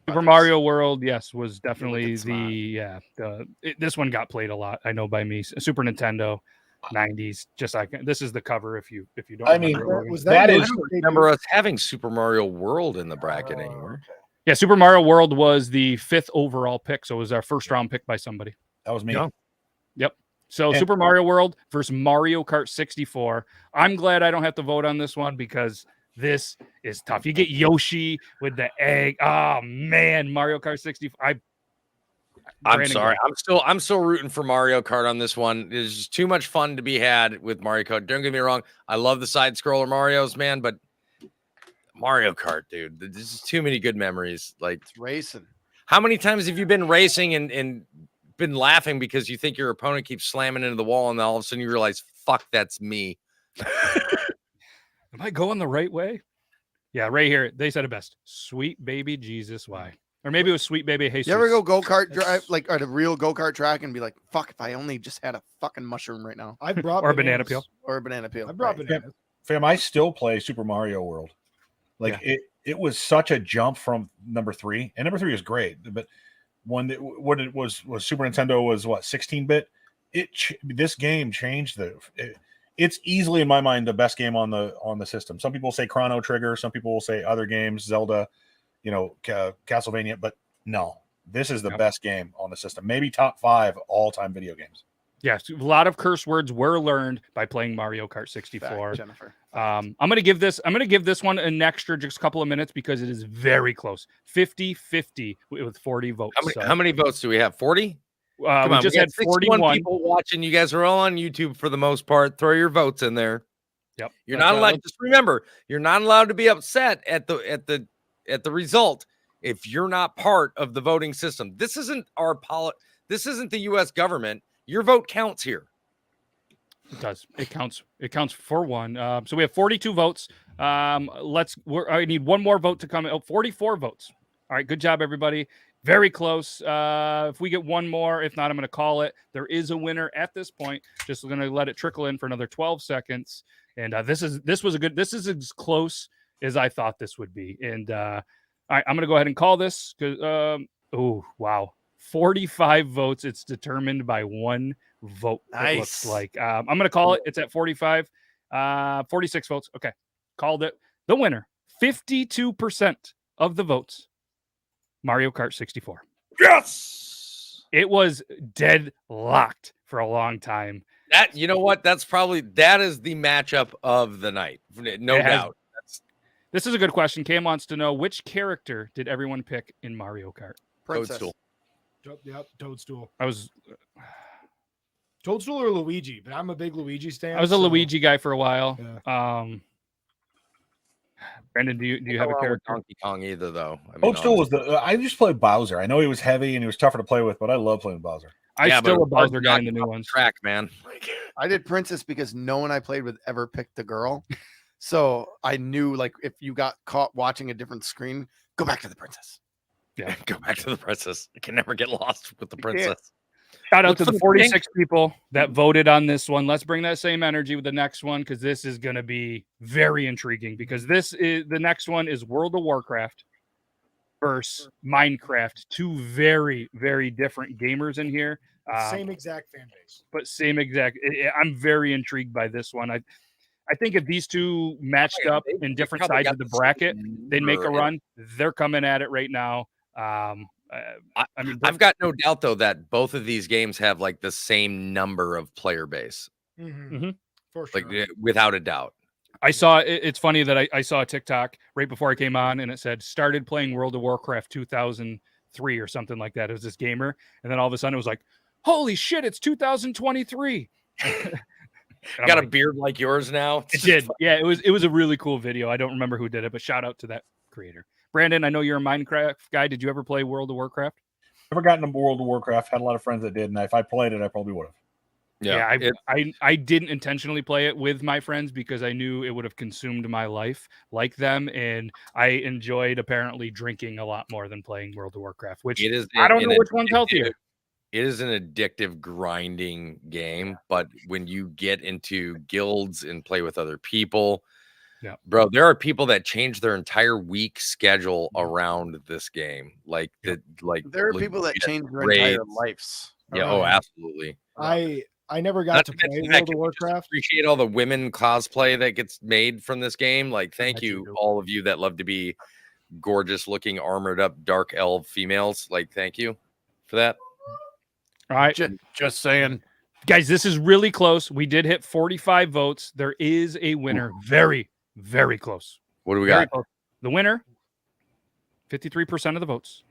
Super Mario World, yes, was definitely this one got played a lot. I know by me. Super Nintendo, 90s. Just like this is the cover. If you don't, I mean, remember us having Super Mario World in the bracket anymore. Yeah, Super Mario World was the 5th overall pick, so it was our first round pick by somebody. That was me. Yeah. Yep. So Super Mario World versus Mario Kart 64. I'm glad I don't have to vote on this one because this is tough. You get Yoshi with the egg. Oh man, Mario Kart 64. I'm sorry. I'm still rooting for Mario Kart on this one. There's just too much fun to be had with Mario Kart. Don't get me wrong. I love the side scroller Marios, man, but Mario Kart, dude, there's just too many good memories. Like, it's racing. How many times have you been racing and been laughing because you think your opponent keeps slamming into the wall, and then all of a sudden you realize, fuck, that's me. Am I going the right way? Yeah, right here. They said it best. Sweet baby Jesus, why? Or maybe it was sweet baby Jesus. You ever go go-kart drive, like at a real go-kart track and be like, fuck, if I only just had a fucking mushroom right now. I brought or a banana peel. Or a banana peel. I brought bananas. Fam, I still play Super Mario World. Like it was such a jump from number 3. And number 3 is great, but when it was Super Nintendo was what, 16-bit? This game changed it's easily in my mind the best game on the system. Some people say Chrono Trigger, some people will say other games, Zelda, Castlevania, but no, this is the best game on the system. Maybe top 5 all-time video games. Yes, a lot of curse words were learned by playing Mario Kart 64. Jennifer. I'm gonna give this one an extra just a couple of minutes because it is very close. 50-50 with 40 votes. How many votes do we have? 40? We just had 41 people watching. You guys are all on YouTube for the most part. Throw your votes in there. Yep. You're not allowed. Just remember, you're not allowed to be upset at the result if you're not part of the voting system. This isn't This isn't the U.S. government. Your vote counts here. It does. It counts. It counts for one. So we have 42 votes. I need one more vote to come. 44 votes. All right. Good job, everybody. Very close. If we get one more, if not, I'm going to call it. There is a winner at this point. Just going to let it trickle in for another 12 seconds. And this is as close as I thought this would be. And all right, I'm going to go ahead and call this because oh wow, 45 votes. It's determined by one vote. Nice. It looks like I'm going to call it. It's at 45. 46 votes. Okay, called it. The winner. 52% of the votes Mario Kart 64. Yes. It was deadlocked for a long time. That, you know what? That is the matchup of the night. No doubt. This is a good question. Cam wants to know, which character did everyone pick in Mario Kart? Princess. Toadstool. Yep, Toadstool. I was Toadstool or Luigi, but I'm a big Luigi stan. a Luigi guy for a while. Yeah. Brandon, do you have a character? Donkey Kong either, though. I mean, Toadstool was I just played Bowser. I know he was heavy and he was tougher to play with, but I love playing Bowser. I'm still but a Bowser hard guy to in the new knock ones. Track, man. I did Princess because no one I played with ever picked the girl. So I knew, like, if you got caught watching a different screen, go back to the princess. Yeah, go back to the princess. You can never get lost with the princess. Shout out What's to the the 46 people that voted on this one. Let's bring that same energy with the next one, because this is going to be very intriguing. Because the next one is World of Warcraft versus Minecraft. Two very, very different gamers in here. Same exact fan base. But same exact. I'm very intrigued by this one. I think if these two matched up in different sides of the bracket, they'd make a run. They're coming at it right now. I mean, I've got no doubt though that both of these games have like the same number of player base, For sure. like without a doubt. I saw it's funny that I saw a TikTok right before I came on, and it said started playing World of Warcraft 2003 or something like that. It was this gamer, and then all of a sudden it was like, holy shit, it's 2023. Got a beard like yours now. It did. Yeah, it was a really cool video. I don't remember who did it, but shout out to that creator. Brandon, I know you're a Minecraft guy. Did you ever play World of Warcraft? Never gotten into World of Warcraft. Had a lot of friends that did, and if I played it, I probably would have. Yeah, I didn't intentionally play it with my friends because I knew it would have consumed my life like them, and I enjoyed apparently drinking a lot more than playing World of Warcraft, which it is. I don't know which one's healthier. It is an addictive grinding game, but when you get into guilds and play with other people, bro, there are people that change their entire week schedule around this game. Like there are people that change their entire lives. Yeah, absolutely. I never got to play World of Warcraft. Appreciate all the women cosplay that gets made from this game. Like, thank you, all of you that love to be gorgeous looking, armored up, dark elf females. Like, thank you for that. All right. Just saying. Guys, this is really close. We did hit 45 votes. There is a winner. Very, very close. What do we got? Close. The winner, 53% of the votes.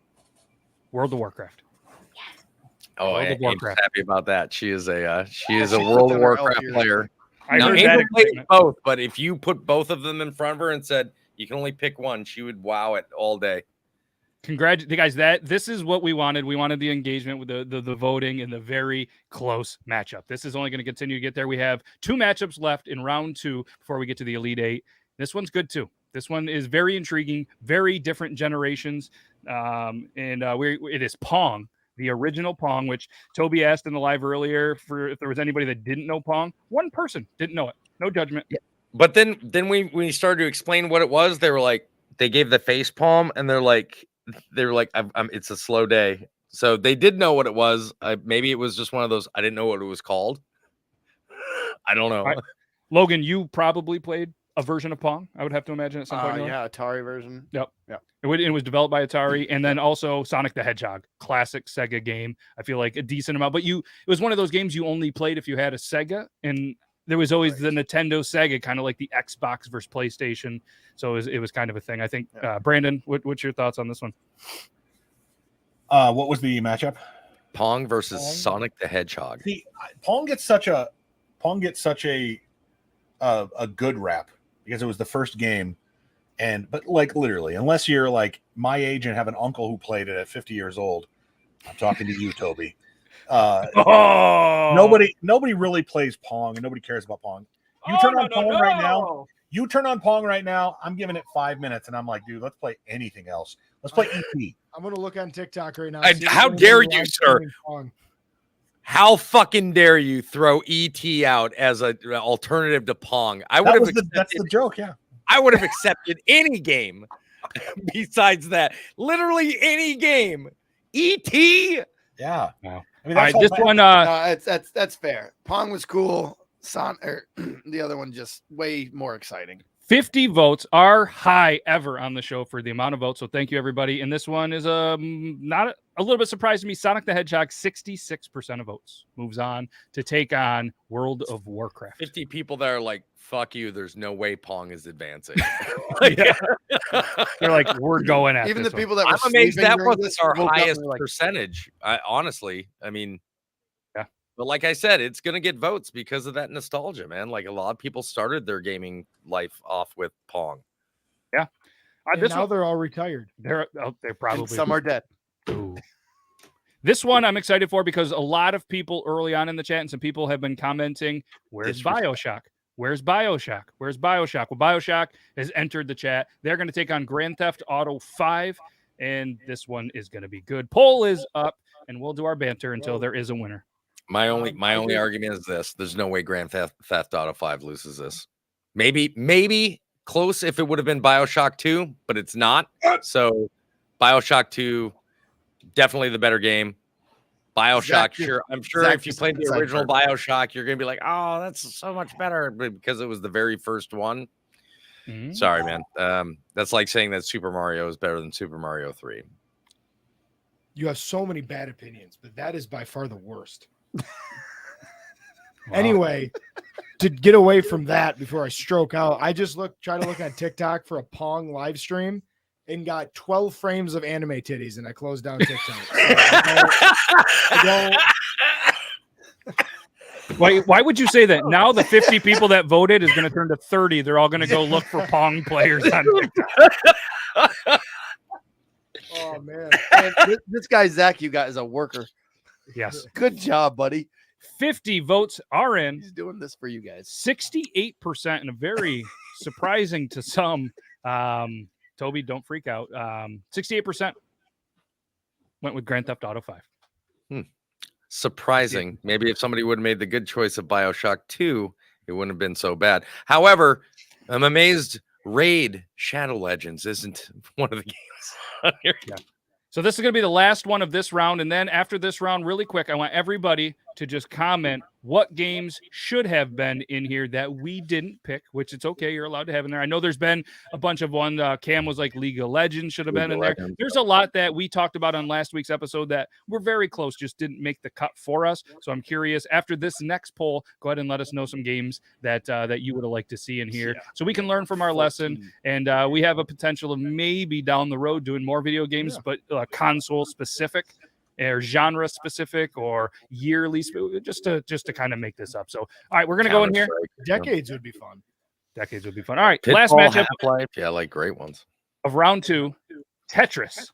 World of Warcraft. Oh, I'm happy about that. She is a World of Warcraft player. Now, Angel plays both, but if you put both of them in front of her and said you can only pick one, she would wow it all day. Congratulations, guys. This is what we wanted. We wanted the engagement with the voting and the very close matchup. This is only going to continue to get there. We have 2 matchups left in round 2 before we get to the Elite 8. This one's good too. This one is very intriguing, very different generations. It is Pong, the original Pong, which Toby asked in the live earlier for if there was anybody that didn't know Pong. One person didn't know it. No judgment. Yeah. But then when we started to explain what it was, they were like, they gave the face palm and they're like, it's a slow day. So they did know what it was. Maybe it was just one of those, I didn't know what it was called. I don't know. Right. Logan, you probably played a version of Pong, I would have to imagine at some point. Yeah, Atari version. Yep. It was developed by Atari, and then also Sonic the Hedgehog, classic Sega game. I feel like a decent amount, but it was one of those games you only played if you had a Sega, and there was always the Nintendo Sega, kind of like the Xbox versus PlayStation. So it was kind of a thing. I think, Brandon, what's your thoughts on this one? What was the matchup? Pong versus Sonic the Hedgehog. See, Pong gets such a good rap because it was the first game, but like literally, unless you're like my age and have an uncle who played it at 50 years old, I'm talking to you, Toby. Nobody really plays Pong and nobody cares about Pong. You turn on Pong right now. You turn on Pong right now. I'm giving it 5 minutes, and I'm like, dude, let's play anything else. Let's play ET. I'm gonna look on TikTok right now. How dare you, sir? How fucking dare you throw ET out as an alternative to Pong? That's the joke, yeah. I would have accepted any game besides that. Literally any game. ET. Yeah. Wow. I mean, that's fair. Pong was cool. The other one just way more exciting. 50 votes, our high ever on the show for the amount of votes. So thank you, everybody. And this one is not a little bit surprised to me. Sonic the Hedgehog, 66% of votes, moves on to take on World of Warcraft. 50 people that are like, fuck you, there's no way Pong is advancing. They're like, we're going at even this the one. people that were I'm amazed sleeping that during wasn't this our woke up and highest were like, percentage. Honestly, I mean, yeah. But like I said, it's gonna get votes because of that nostalgia, man. Like a lot of people started their gaming life off with Pong. Yeah. And now they're all retired. They're probably and some are dead. Ooh. This one I'm excited for because a lot of people early on in the chat and some people have been commenting, where's BioShock? Where's BioShock? Where's BioShock? Well, BioShock has entered the chat. They're going to take on Grand Theft Auto 5, and this one is going to be good. Poll is up, and we'll do our banter until there is a winner. My only argument is this: there's no way Grand Theft Auto 5 loses this. Maybe close if it would have been BioShock 2, but it's not. So BioShock 2, definitely the better game. BioShock, sure. I'm sure if you played the original BioShock, you're gonna be like, oh, that's so much better, but because it was the very first one. Sorry, man. That's like saying that Super Mario is better than Super Mario 3. You have so many bad opinions, but that is by far the worst. Wow. Anyway, to get away from that before I stroke out, I just try to look on TikTok for a Pong live stream and got 12 frames of anime titties, and I closed down TikTok. Why would you say that? Now the 50 people that voted is going to turn to 30. They're all going to go look for Pong players on TikTok. Oh, man. This guy, Zach, you got is a worker. Yes. Good job, buddy. 50 votes are in. He's doing this for you guys. 68%, and a very surprising to some. Toby, don't freak out. 68% went with Grand Theft Auto 5. Surprising. Maybe if somebody would have made the good choice of BioShock 2, it wouldn't have been so bad. However, I'm amazed Raid Shadow Legends isn't one of the games on here. Yeah. So this is going to be the last one of this round. And then after this round, really quick, I want everybody to just comment what games should have been in here that we didn't pick, which it's okay. You're allowed to have in there. I know there's been a bunch of one. Cam was like League of Legends should have been in there. There's a lot that we talked about on last week's episode that we're very close, just didn't make the cut for us. So I'm curious, after this next poll, go ahead and let us know some games that that you would have liked to see in here so we can learn from our lesson. And we have a potential of maybe down the road doing more video games, but console specific or genre specific or yearly, just to kind of make this up. So, all right, we're going to go in here. Decades would be fun. Decades would be fun. All right, Pitfall, last matchup Half-Life. Yeah, like great ones. of round 2, Tetris,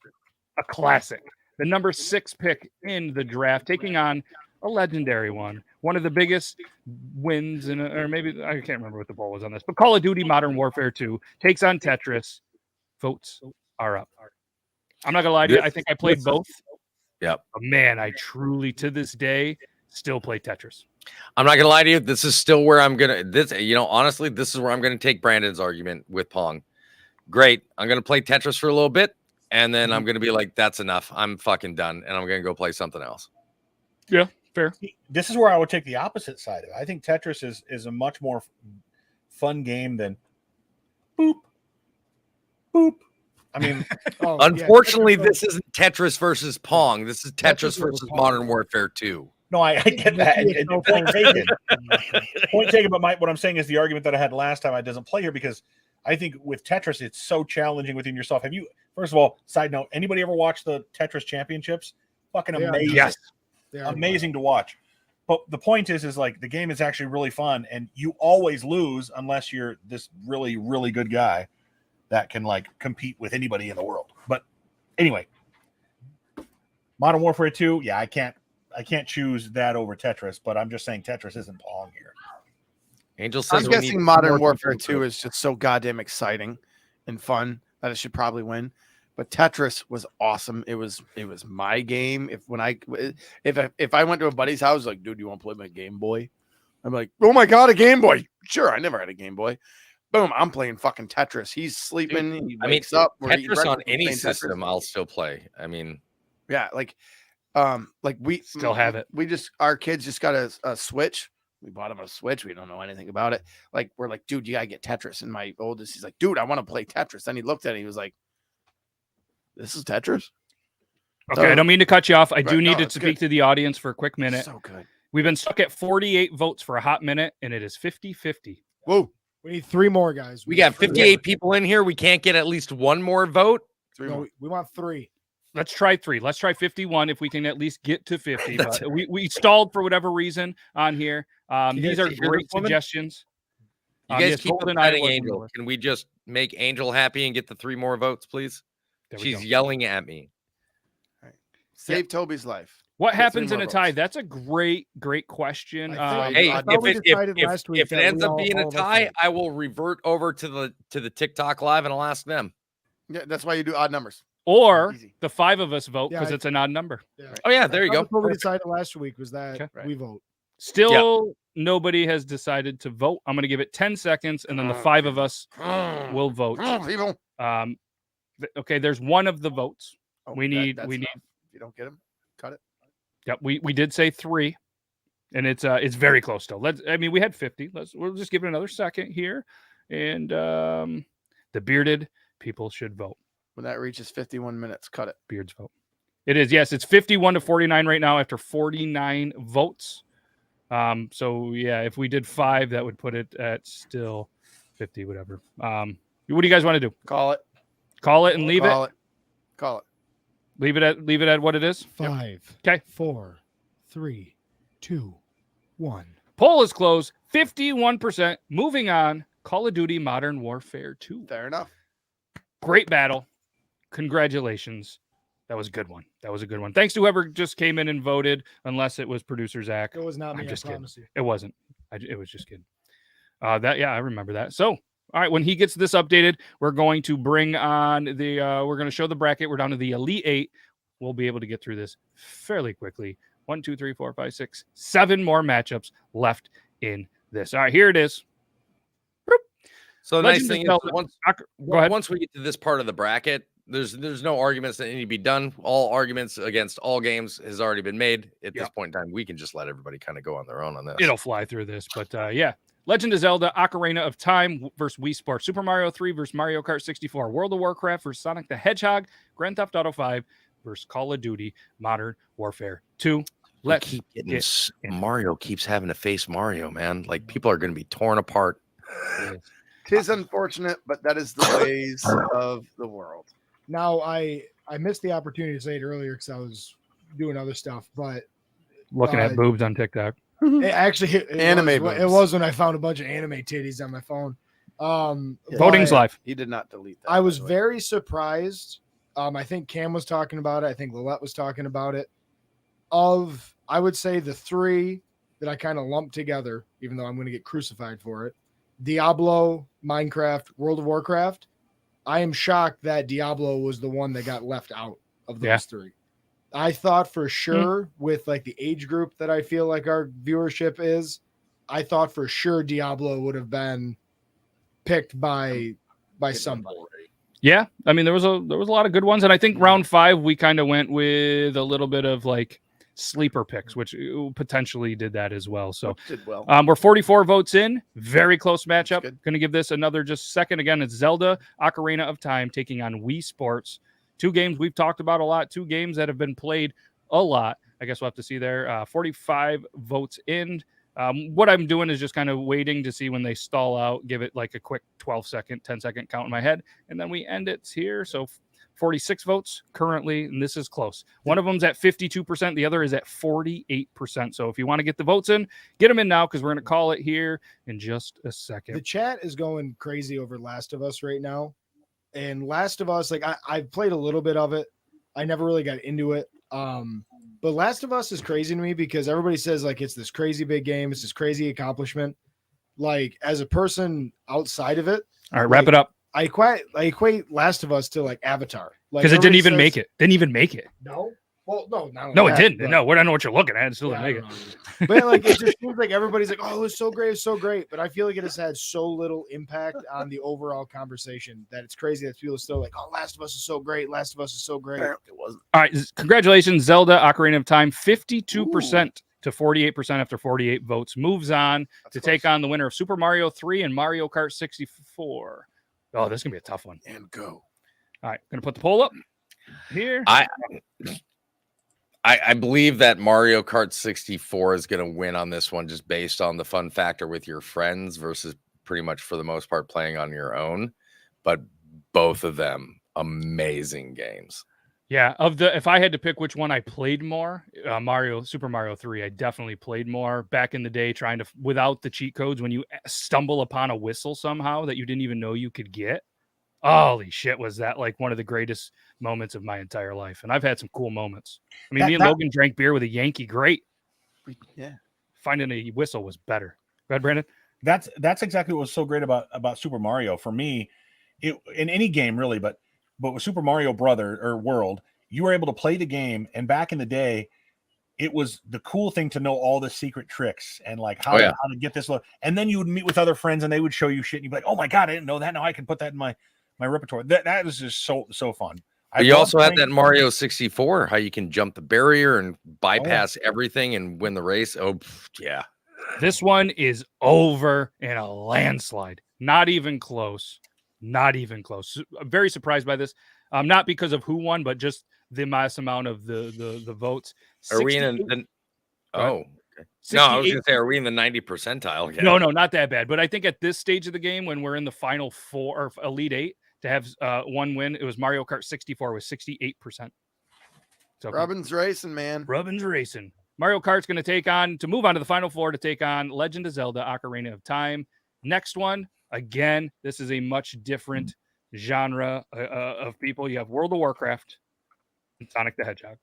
a classic. The number 6 pick in the draft, taking on a legendary one of the biggest wins, or maybe I can't remember what the poll was on this, but Call of Duty Modern Warfare 2 takes on Tetris. Votes are up. I'm not gonna lie to you. I think I played both. Yep. But man, I truly to this day still play Tetris. I'm not gonna lie to you. This is still where I'm gonna honestly, this is where I'm gonna take Brandon's argument with Pong. Great. I'm gonna play Tetris for a little bit, and then I'm gonna be like, that's enough. I'm fucking done, and I'm gonna go play something else. Yeah, fair. This is where I would take the opposite side of it. I think Tetris is a much more fun game than boop, boop. I mean, unfortunately, this isn't Tetris versus Pong. This is Tetris versus Modern Warfare 2. No, I get that. Point taken. Point taken. But what I'm saying is the argument that I had last time I doesn't play here because I think with Tetris it's so challenging within yourself. Have you? First of all, side note: anybody ever watch the Tetris Championships? Fucking amazing. Yes, amazing to watch. But the point is like the game is actually really fun, and you always lose unless you're this really, really good guy that can like compete with anybody in the world. But anyway, Modern Warfare 2, yeah, I can't choose that over Tetris, but I'm just saying Tetris isn't Pong here. Angel says I'm guessing Modern Warfare 2 is just so goddamn exciting and fun that it should probably win. But Tetris was awesome. It was my game. If I went to a buddy's house, like, dude, you want to play my Game Boy? I'm like, oh my god, a Game Boy. Sure, I never had a Game Boy. Boom, I'm playing fucking Tetris. He's sleeping. Dude, he wakes up. Tetris on any system, I'll still play. I mean, yeah, like we still have it. Our kids just got a Switch. We bought him a Switch. We don't know anything about it. Like, we're like, dude, you gotta get Tetris. And my oldest, he's like, dude, I want to play Tetris. Then he looked at it. He was like, this is Tetris? Okay, I don't mean to cut you off. I do need to it's speak good. to the audience for a quick minute. So good. We've been stuck at 48 votes for a hot minute, and it is 50-50. Whoa. We need 3 more, guys. We got 58 people in here. We can't get at least one more vote. No, we want 3. Let's try 3. Let's try 51 if we can at least get to 50. But we stalled for whatever reason on here. These are great suggestions. You guys yes, keep Golden Eye inviting was Angel. one. Can we just make Angel happy and get the 3 more votes, please? She's yelling at me. All right. Save Toby's life. What Get happens 3 in more a tie? votes. That's a great question. Hey, I thought we decided last week if it that ends we up being all a of us tie, vote. I will revert over to the TikTok live and I'll ask them. Yeah, that's why you do odd numbers. Or Easy. the 5 of us vote Yeah, because it's an odd number. Yeah. Oh yeah, there you go. That's what we decided last week was that Okay. we vote. Still, nobody has decided to vote. I'm going to give it 10 seconds, and then the 5 of us will vote. People. Okay, there's one of the votes. Oh, We need. If you don't get him, cut it. Yep, we did say 3, and it's very close still. We had 50. We'll just give it another second here, and the bearded people should vote. When that reaches 51 minutes, cut it. Beards vote. It is, yes. It's 51-49 right now after 49 votes. So yeah, if we did 5, that would put it at still 50, whatever. What do you guys want to do? Call it. Call it and leave Call it. Call it. Leave it at what it is. 5. Okay. 4, 3, 2, 1. Poll is closed. 51%. Moving on. Call of Duty Modern Warfare 2. Fair enough. Great battle. Congratulations. That was a good one. Thanks to whoever just came in and voted, unless it was producer Zach. It was not me. I'm just I promise you. It wasn't. It was just kidding. I remember that. So, all right, when he gets this updated, we're going to bring on we're going to show the bracket. We're down to the Elite 8. We'll be able to get through this fairly quickly. 1, 2, 3, 4, 5, 6, 7 more matchups left in this. All right, here it is. So the Legend nice thing of is Zelda. Go ahead. once we get to this part of the bracket, there's no arguments that need to be done. All arguments against all games has already been made. At this point in time, we can just let everybody kind of go on their own on this. It'll fly through this, but yeah. Legend of Zelda, Ocarina of Time versus Wii Sports, Super Mario 3 versus Mario Kart 64, World of Warcraft versus Sonic the Hedgehog, Grand Theft Auto 5 versus Call of Duty Modern Warfare 2. Let's keep getting Mario keeps having to face Mario, man. Like people are going to be torn apart. Tis unfortunate, but that is the ways of the world. Now, I missed the opportunity to say it earlier because I was doing other stuff, but looking at boobs on TikTok. It actually Anime boobs. It was when I found a bunch of anime titties on my phone. Voting's live. He did not delete that. I was very surprised. I think Cam was talking about it. I think Lillette was talking about it. I would say the 3 that I kind of lumped together, even though I'm going to get crucified for it. Diablo, Minecraft, World of Warcraft. I am shocked that Diablo was the one that got left out of those 3. I thought for sure with like the age group that I feel like our viewership is, I thought for sure Diablo would have been picked by somebody. Yeah, I mean there was a lot of good ones, and I think round 5 we kind of went with a little bit of like sleeper picks, which potentially did that as well. So did well. We're 44 votes in. Very close matchup. Going to give this another just second. Again, it's Zelda Ocarina of Time taking on Wii Sports. 2 games we've talked about a lot. 2 games that have been played a lot. I guess we'll have to see there. 45 votes in. What I'm doing is just kind of waiting to see when they stall out, give it like a quick 12-second, 10-second count in my head, and then we end it here. So 46 votes currently, and this is close. One of them's at 52%. The other is at 48%. So if you want to get the votes in, get them in now because we're going to call it here in just a second. The chat is going crazy over Last of Us right now. And Last of Us, like I've played a little bit of it. I never really got into it. But Last of Us is crazy to me because everybody says like it's this crazy big game, it's this crazy accomplishment. Like as a person outside of it, all right, wrap it up. I equate Last of Us to like Avatar, because it didn't even make it. Didn't even make it. No, well, no, it didn't. No, I don't know what you're looking at. It still didn't make it. But like it just seems like everybody's like, oh, it was so great, it's so great. But I feel like it has had so little impact on the overall conversation that it's crazy that people are still like, oh, Last of Us is so great. Last of Us is so great. It wasn't. All right, congratulations, Zelda Ocarina of Time, 52% to 48% after 48 votes. Moves on to take on the winner of Super Mario 3 and Mario Kart 64. Oh, this is going to be a tough one. And go. All right, going to put the poll up here. I believe that Mario Kart 64 is going to win on this one just based on the fun factor with your friends versus pretty much for the most part playing on your own. But both of them, amazing games. Yeah, if I had to pick which one I played more, Super Mario 3, I definitely played more back in the day trying to, without the cheat codes, when you stumble upon a whistle somehow that you didn't even know you could get. Holy shit, was that like one of the greatest moments of my entire life. And I've had some cool moments. I mean, me and Logan drank beer with a Yankee. Great. Yeah. Finding a whistle was better. Go ahead, Brandon. That's exactly what was so great about Super Mario. For me, in any game really, but with Super Mario Brother or World, you were able to play the game. And back in the day, it was the cool thing to know all the secret tricks and like how to get this. And then you would meet with other friends and they would show you shit. And you'd be like, oh my God, I didn't know that. Now I can put that in my repertoire. That was just so fun. You also had that Mario 64, how you can jump the barrier and bypass everything and win the race. Oh, yeah. This one is over in a landslide. Not even close. Not even close. I'm very surprised by this. Not because of who won, but just the mass amount of the votes. Are we in the okay. No, I was going to say, are we in the 90 percentile again? No, not that bad. But I think at this stage of the game, when we're in the final 4 or Elite 8, to have one win, it was Mario Kart 64 with 68%. So Robin's racing, man. Robin's racing. Mario Kart's going to move on to the final 4 to take on Legend of Zelda Ocarina of Time. Next one, again, this is a much different genre of people. You have World of Warcraft and Sonic the Hedgehog.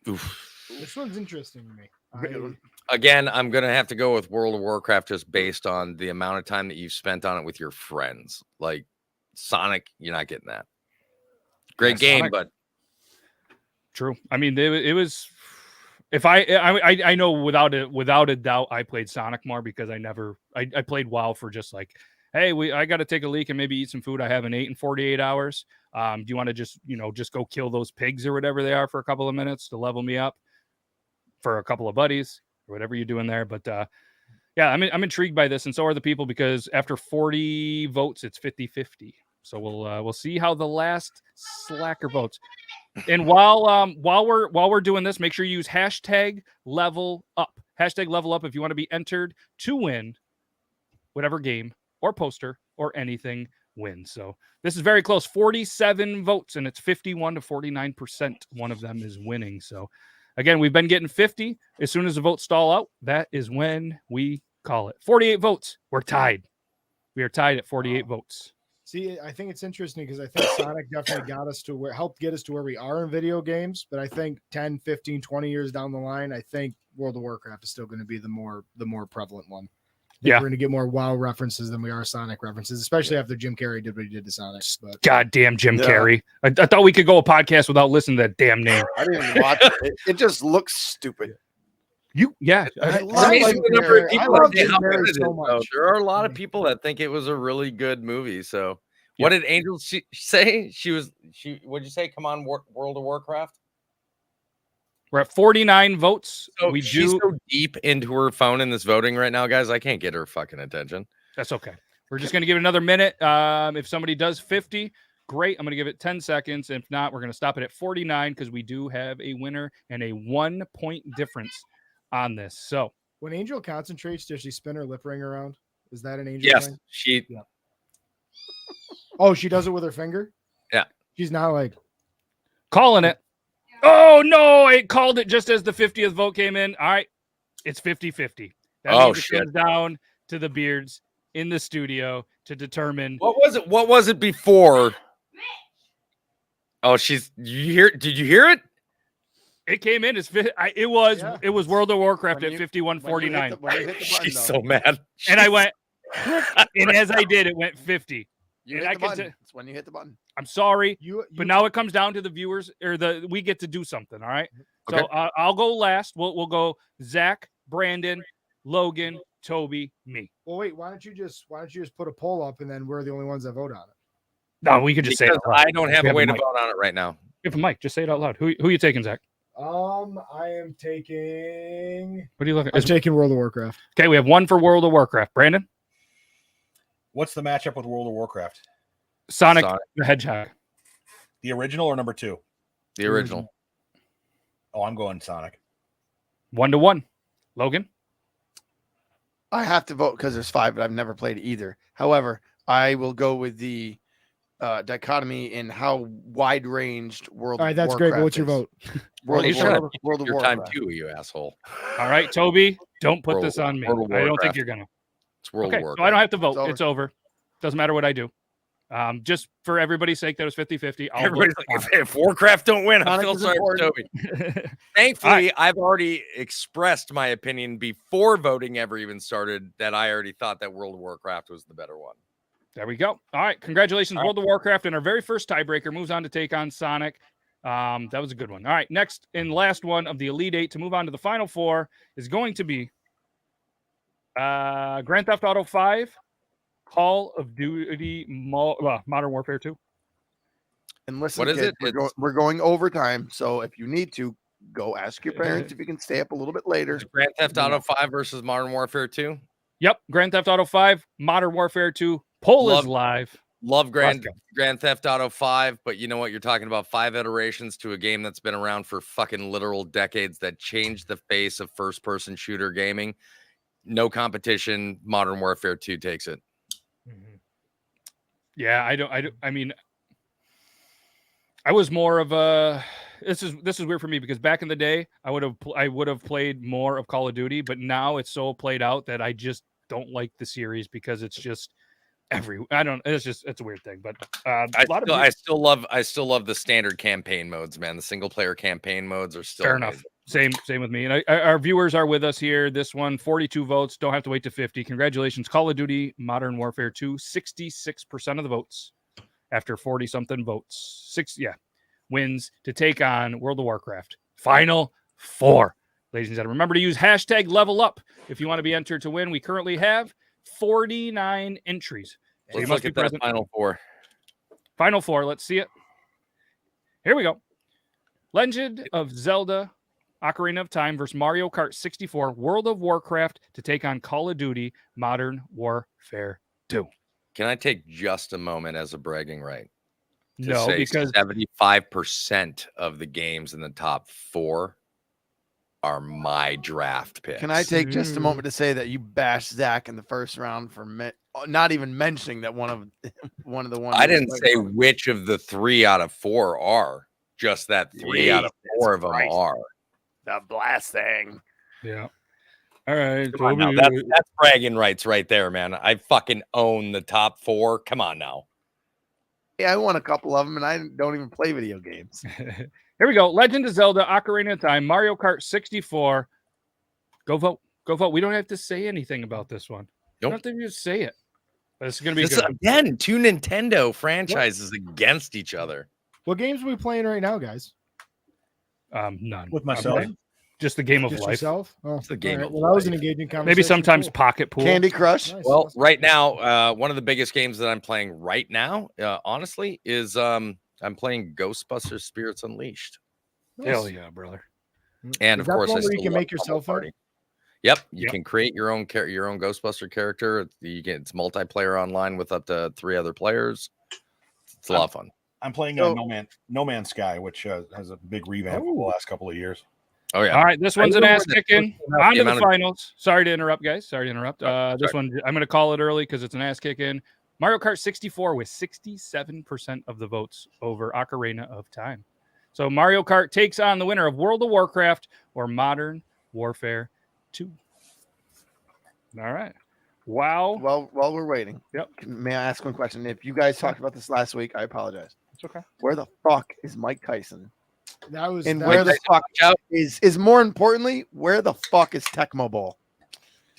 Oof. This one's interesting to me. Again, I'm going to have to go with World of Warcraft just based on the amount of time that you've spent on it with your friends. Like Sonic, you're not getting that. Great game, Sonic. but True. I mean, it was. If I know without a doubt, I played Sonic more because I played WoW for just like, hey, I got to take a leak and maybe eat some food I haven't ate in 48 hours. Do you want to just go kill those pigs or whatever they are for a couple of minutes to level me up for a couple of buddies or whatever you're doing there? But yeah, I'm intrigued by this, and so are the people, because after 40 votes, it's 50-50. So we'll see how the last slacker votes. And while we're doing this, make sure you use hashtag level up. Hashtag level up if you want to be entered to win whatever game or poster or anything wins. So this is very close. 47 votes, and it's 51 to 49%. One of them is winning. So again, we've been getting 50. As soon as the votes stall out, that is when we call it. 48 votes. We're tied. We are tied at 48 votes. See, I think it's interesting because I think Sonic definitely helped get us to where we are in video games. But I think 10, 15, 20 years down the line, I think World of Warcraft is still going to be the more prevalent one. We're going to get more WoW references than we are Sonic references, especially after Jim Carrey did what he did to Sonic. But goddamn Jim Carrey. I thought we could go a podcast without listening to that damn name. I didn't even watch it. It just looks stupid. There are a lot of people that think it was a really good movie. So what did Angel say? What'd you say? Come on, World of Warcraft. We're at 49 votes. So she's so deep into her phone in this voting right now, guys. I can't get her fucking attention. That's okay. We're just going to give it another minute. If somebody does 50, great. I'm going to give it 10 seconds. If not, we're going to stop it at 49 because we do have a winner and a 1-point difference on this. So when Angel concentrates, does she spin her lip ring around? Is that an Angel thing? She. Yeah. Oh, she does it with her finger? Yeah. She's not like calling it. Oh, no, it called it just as the 50th vote came in. All right, it's 50-50. That means it comes down to the beards in the studio to determine. What was it before? Oh, did you hear it? It came in as it was World of Warcraft at 51-49. She's so mad. And I went, and as I did, it went 50. It's when you hit the button. I'm sorry, but now it comes down to the viewers, or we get to do something. All right. Okay. So I'll go last. We'll go Zach, Brandon, Logan, Toby, me. Well, wait. Why don't you just put a poll up, and then we're the only ones that vote on it? No, we could just say it out loud. I don't have a way to vote on it right now. Give a mic. Just say it out loud. Who you taking, Zach? I am taking. What are you looking I'm taking World of Warcraft. Okay, we have one for World of Warcraft. Brandon? What's the matchup with World of Warcraft? Sonic the Hedgehog. The original or number 2? The original. Oh, I'm going Sonic. 1-1. Logan? I have to vote because there's 5, but I've never played either. However, I will go with the dichotomy in how wide-ranged World. All right, that's Warcraft great. But what's your is. vote? World You of should have Warcraft. World of your time Warcraft. too, you asshole. All right, Toby, don't put World- this on me. World of I don't think Warcraft. you're going to. It's World Okay, of Warcraft. so I don't have to vote. It's It's over. Doesn't matter what I do. Just for everybody's sake, that was 50-50. Everybody's like, if Warcraft don't win, I Sonic feel is sorry for important. Toby. Thankfully, I've already expressed my opinion before voting ever even started that I already thought that World of Warcraft was the better one. There we go. All right, congratulations, World of Warcraft, and our very first tiebreaker moves on to take on Sonic. That was a good one. All right, next and last one of the Elite Eight to move on to the Final Four is going to be Grand Theft Auto 5, Call of Duty Modern Warfare 2. And listen, What is kids, it? we're going overtime, so if you need to, go ask your parents if you can stay up a little bit later. Is it Grand Theft Auto 5 versus Modern Warfare 2? Yep, Grand Theft Auto 5, Modern Warfare 2. Poll is Love- live. Love Grand Let's Theft Auto 5, but you know what? You're talking about 5 iterations to a game that's been around for fucking literal decades that changed the face of first-person shooter gaming. No competition. Modern Warfare 2 takes it. Yeah, I mean, I was more of a. This is weird for me because back in the day, I would have played more of Call of Duty, but now it's so played out that I just don't like the series because it's just it's a weird thing. But I still love the standard campaign modes, man. The single player campaign modes are still fair amazing. enough. Same with me. And our viewers are with us here. This one, 42 votes. Don't have to wait to 50. Congratulations, Call of Duty Modern Warfare 2, 66% of the votes after 40 something votes. Wins to take on World of Warcraft. Final Four. Ladies and gentlemen, remember to use hashtag level up if you want to be entered to win. We currently have 49 entries. So Let's look at that Final Four. Final Four. Let's see it. Here we go. Legend of Zelda Ocarina of Time versus Mario Kart 64 World of Warcraft to take on Call of Duty Modern Warfare 2. Can I take just a moment as a bragging right? No, because 75% of the games in the top 4 are my draft picks. Can I take just a moment to say that you bashed Zach in the first round for not even mentioning that one of the ones. I didn't say which of the 3 out of 4 are. Just that 3 out of 4 of them are. The blast thing. Yeah. All right. Come on now. That's bragging rights right there, man. I fucking own the top 4. Come on now. Yeah, I won a couple of them, and I don't even play video games. Here we go. Legend of Zelda Ocarina of Time, Mario Kart 64. Go vote. Go vote. We don't have to say anything about this one. Nope. We don't have to just say it. But it's going to be good. Again, 2 Nintendo franchises against each other. What games are we playing right now, guys? None. With myself. Okay. Just the game of Just life. yourself? Oh, It's the game all right. of Well, that was an life. engaging conversation. Maybe sometimes Cool. Pocket Pool. Candy Crush. Nice. Well, right now, one of the biggest games that I'm playing right now, honestly, is I'm playing Ghostbusters Spirits Unleashed. Nice. Hell yeah, brother. And Is of that course, the I one where you still can love make yourself Pummel up? Party. Yep, you Yep. can create your own Ghostbuster character. It's multiplayer online with up to 3 other players. It's a lot of fun. I'm playing So- No Man's Sky, which has a big revamp over the last couple of years. Oh yeah. All right, this one's an ass kicking. On to the amount of- finals. Sorry to interrupt, guys. Sorry to interrupt. This one, I'm going to call it early because it's an ass kicking. Mario Kart 64 with 67% of the votes over Ocarina of Time. So Mario Kart takes on the winner of World of Warcraft or Modern Warfare 2. All right. Wow. Well, while we're waiting, Yep. may I ask one question? If you guys talked about this last week, I apologize. It's okay. Where the fuck is Mike Tyson? That was And that where was, the fuck out. is more importantly, where the fuck is Tecmo Bowl?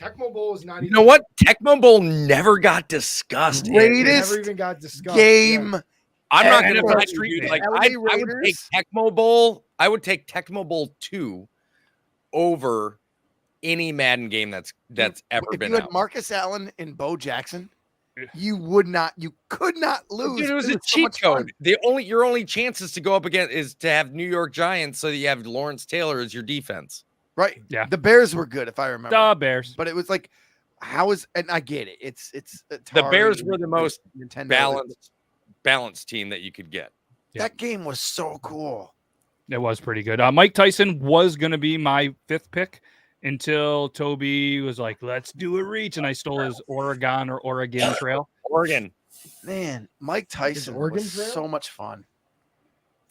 Tecmo Bowl is not You even. know what? Tecmo Bowl never got discussed. Great. It Greatest never even got discussed. Game. I'm not And going to NFL lie to Street you. Man. Like LA I would take Raiders. Tecmo Bowl. I would take Tecmo Bowl 2 over any Madden game that's ever If been you had out. Marcus Allen and Bo Jackson, You could not lose. Dude, it was a so cheat much fun. code. Your only chances to go up against is to have New York Giants, so that you have Lawrence Taylor as your defense. Right. Yeah. The Bears were good, if I remember. The Bears. But it was like, and I get it. It's The Bears Atari were the most Nintendo. balanced team that you could get. That game was so cool. It was pretty good. Mike Tyson was going to be my 5th pick until Toby was like, let's do a reach. And I stole his Oregon Trail. Oregon. Man, Mike Tyson Oregon was Trail? so much fun.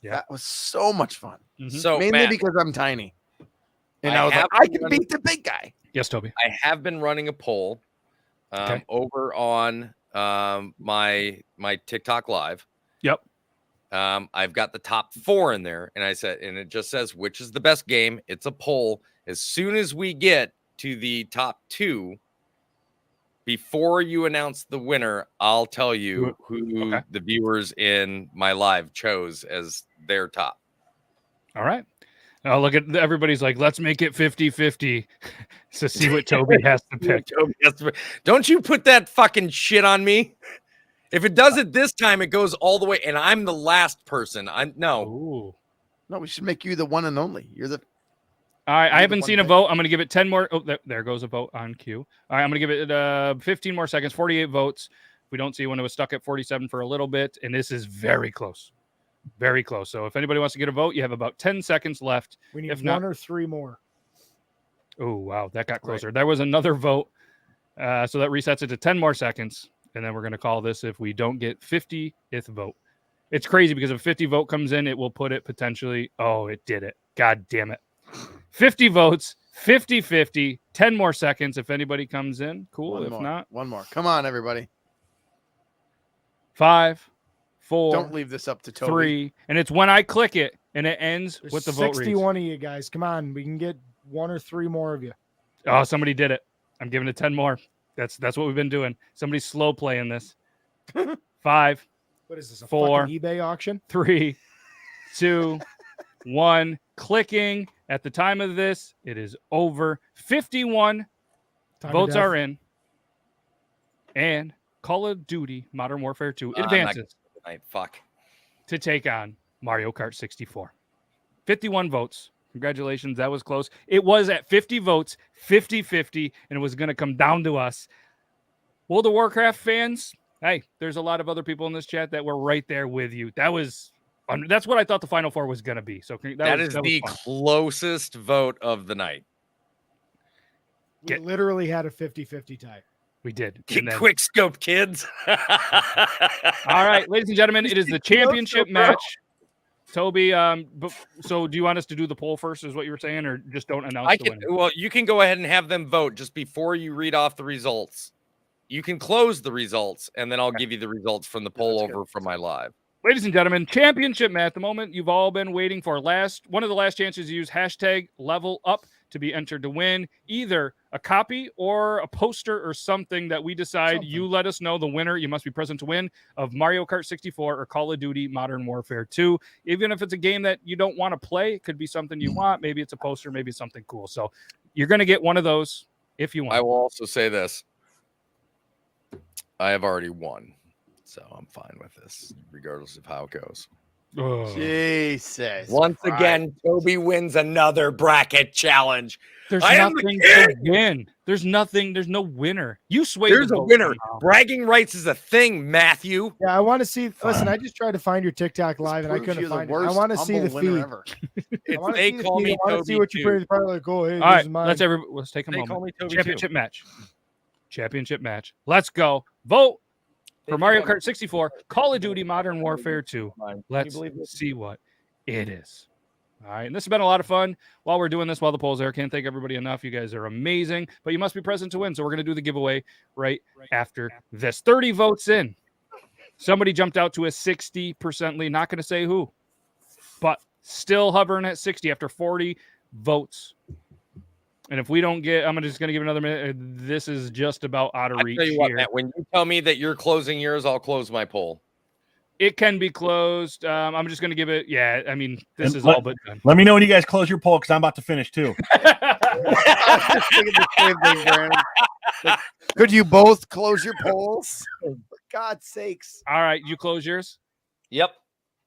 Yeah. That was so much fun. Mhm. So Mainly Matt, because I'm tiny. And I I was like, have I can running- beat the big guy. Yes, Toby. I have been running a poll Okay. over on my TikTok live. Yep. I've got the top 4 in there, and it just says which is the best game. It's a poll. As soon as we get to the top 2, before you announce the winner, I'll tell you who the viewers in my live chose as their top. All right. Now look at everybody's like, let's make it 50-50 to see what Toby has to pick. Don't you put that fucking shit on me. If it does it this time, it goes all the way, and I'm the last person. No. Ooh. No, we should make you the one and only. You're the All right, I the haven't one seen a pick. vote. I'm going to give it 10 more. Oh, there goes a vote on cue. All right, I'm going to give it 15 more seconds, 48 votes. We don't see when it was stuck at 47 for a little bit, and this is very close. Very close. So if anybody wants to get a vote, you have about 10 seconds left. We need If 1 not- or 3 more. Oh, wow, that got closer. There was another vote, so that resets it to 10 more seconds, and then we're going to call this if we don't get 50th vote. It's crazy because if 50 vote comes in, it will put it potentially. Oh, it did it. God damn it. 50 votes, 50-50, 10 more seconds if anybody comes in. Cool. one If more. not, One more. Come on, everybody. 5, 4, Don't leave this up to Toby. 3, and it's when I click it and it ends There's with the vote reads. 61 of you guys. Come on. We can get 1 or 3 more of you. Oh, somebody did it. I'm giving it 10 more. That's what we've been doing. Somebody's slow playing this. 5, What is this? A 4, fucking eBay auction? 3, 2, 1. Clicking. At the time of this, it is over. 51 Time votes to death. are in. And Call of Duty Modern Warfare 2 I'm not advances Tonight. Fuck. to take on Mario Kart 64. 51 votes. Congratulations. That was close. It was at 50 votes, 50-50, and it was going to come down to us. World of Warcraft fans, hey, there's a lot of other people in this chat that were right there with you. That's what I thought the Final Four was going to be. So That was is the fun. closest vote of the night. We literally had a 50-50 tie. We did. Get And then- quick scope, kids. All right, ladies and gentlemen, it is the championship match. Toby, so do you want us to do the poll first, is what you were saying, or just don't announce the winner? Well, you can go ahead and have them vote just before you read off the results. You can close the results, and then I'll give you the results from the poll over from my live. Ladies and gentlemen, championship match, the moment you've all been waiting for. One of the last chances to use hashtag level up to be entered to win either a copy or a poster or something that we decide. You let us know the winner. You must be present to win of Mario Kart 64 or Call of Duty Modern Warfare 2. Even if it's a game that you don't want to play, it could be something you want. Maybe it's a poster, maybe something cool. So you're going to get one of those if you want. I will also say this. I have already won, so I'm fine with this, regardless of how it goes. Ugh. Jesus. Once Christ. again, Toby wins another bracket challenge. There's I am the nothing king! to win. There's nothing. There's no winner. You swayed. There's the a vote winner. somehow. Bragging rights is a thing, Matthew. Yeah, I want to see. Listen, I just tried to find your TikTok live and I Proves couldn't you're the find it. I worst want to see the humble winner feed. ever. I wanna They see the call feed. me I want to see Toby what you too. put. Probably like, oh, hey, All this right, is mine. let's take a They moment. call me Toby Championship match. Championship match. Let's go. Vote for Mario Kart 64, Call of Duty Modern Warfare 2. Let's see what it is. All right, and this has been a lot of fun. While we're doing this, while the polls there, can't thank everybody enough. You guys are amazing, but you must be present to win. So we're going to do the giveaway right after this. 30 votes in. Somebody jumped out to a 60% lead. Not going to say who, but still hovering at 60 after 40 votes. And if we don't get, I'm just going to give another minute. This is just about out of I reach tell you what, here. Matt, when you tell me that you're closing yours, I'll close my poll. It can be closed. I'm just going to give it. Yeah, I mean, this is all but done. Let me know when you guys close your poll because I'm about to finish too. I was thinking the same thing, Brandon. Like, could you both close your polls? For God's sakes. All right, you close yours. Yep.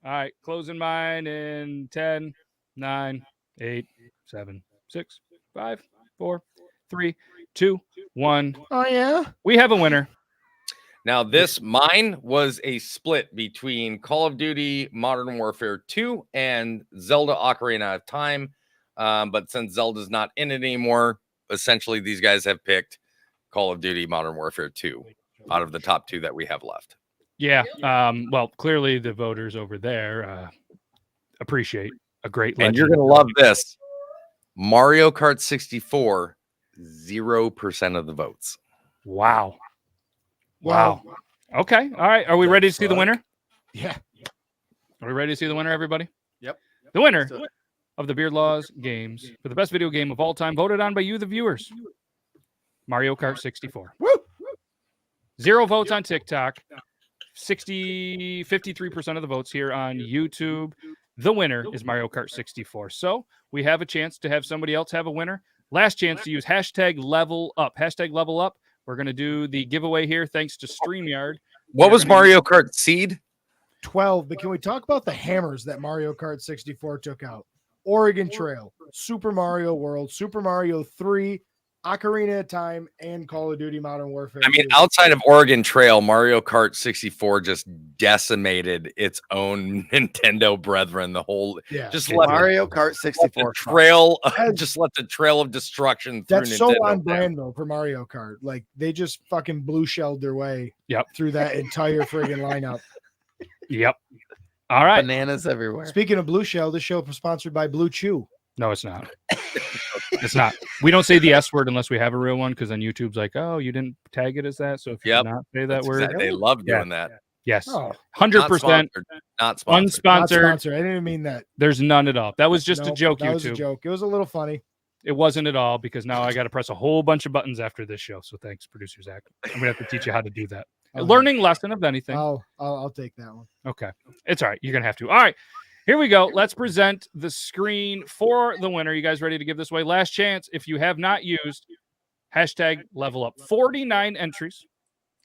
All right, closing mine in 10, 9, 8, 7, 6, 5, 4, 3, 2, 1. Oh, yeah? We have a winner. Now, mine was a split between Call of Duty Modern Warfare 2 and Zelda Ocarina of Time. But since Zelda's not in it anymore, essentially these guys have picked Call of Duty Modern Warfare 2 out of the top 2 that we have left. Yeah. Well, clearly the voters over there appreciate a great legend. And you're going to love this. Mario Kart 64, 0% of the votes. Wow. Wow. Okay. All right. Are we ready to see the winner? Yeah. Are we ready to see the winner, everybody? Yep. The winner of the Beard Laws games for the best video game of all time, voted on by you, the viewers. Mario Kart 64. Woo! 0 votes on TikTok. 53% of the votes here on YouTube. The winner is Mario Kart 64. So we have a chance to have somebody else have a winner. Last chance to use hashtag level up. Hashtag level up. We're going to do the giveaway here thanks to StreamYard. What was Mario Kart Seed? 12. But can we talk about the hammers that Mario Kart 64 took out? Oregon Trail, Super Mario World, Super Mario 3, Ocarina of Time, and Call of Duty Modern Warfare. I mean, 2. outside of Oregon Trail, Mario Kart 64 just decimated its own Nintendo brethren. The whole just let Mario Kart 64 trail, just let the trail of destruction through That's Nintendo. so on brand though for Mario Kart. Like they just fucking blue shelled their way through that entire friggin' lineup. Yep. All right. Bananas everywhere. Speaking of Blue Shell, this show is sponsored by Blue Chew. No, it's not. It's not. We don't say the S word unless we have a real one, because then YouTube's like, oh, you didn't tag it as that. So if you did not say that word, they love doing that. Yes. Oh, 100% not sponsored. Unsponsored. I didn't even mean that. There's none at all. That was just a joke, That YouTube. was a joke. It was a little funny. It wasn't at all, because now I got to press a whole bunch of buttons after this show. So thanks, producer Zach. I'm going to have to teach you how to do that. A learning lesson of anything. I'll take that one. Okay. It's all right. You're going to have to. All right. Here we go. Let's present the screen for the winner. You guys ready to give this away? Last chance. If you have not used hashtag level up, 49 entries.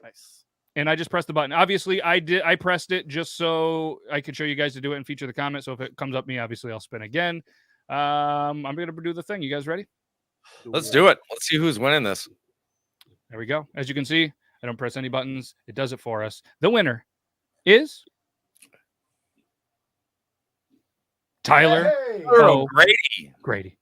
Nice. And I just pressed the button. Obviously, I pressed it just so I could show you guys to do it and feature the comment. So if it comes up me, obviously I'll spin again. I'm going to do the thing. You guys ready? Let's do it. Let's see who's winning this. There we go. As you can see, I don't press any buttons. It does it for us. The winner is Tyler O'Grady.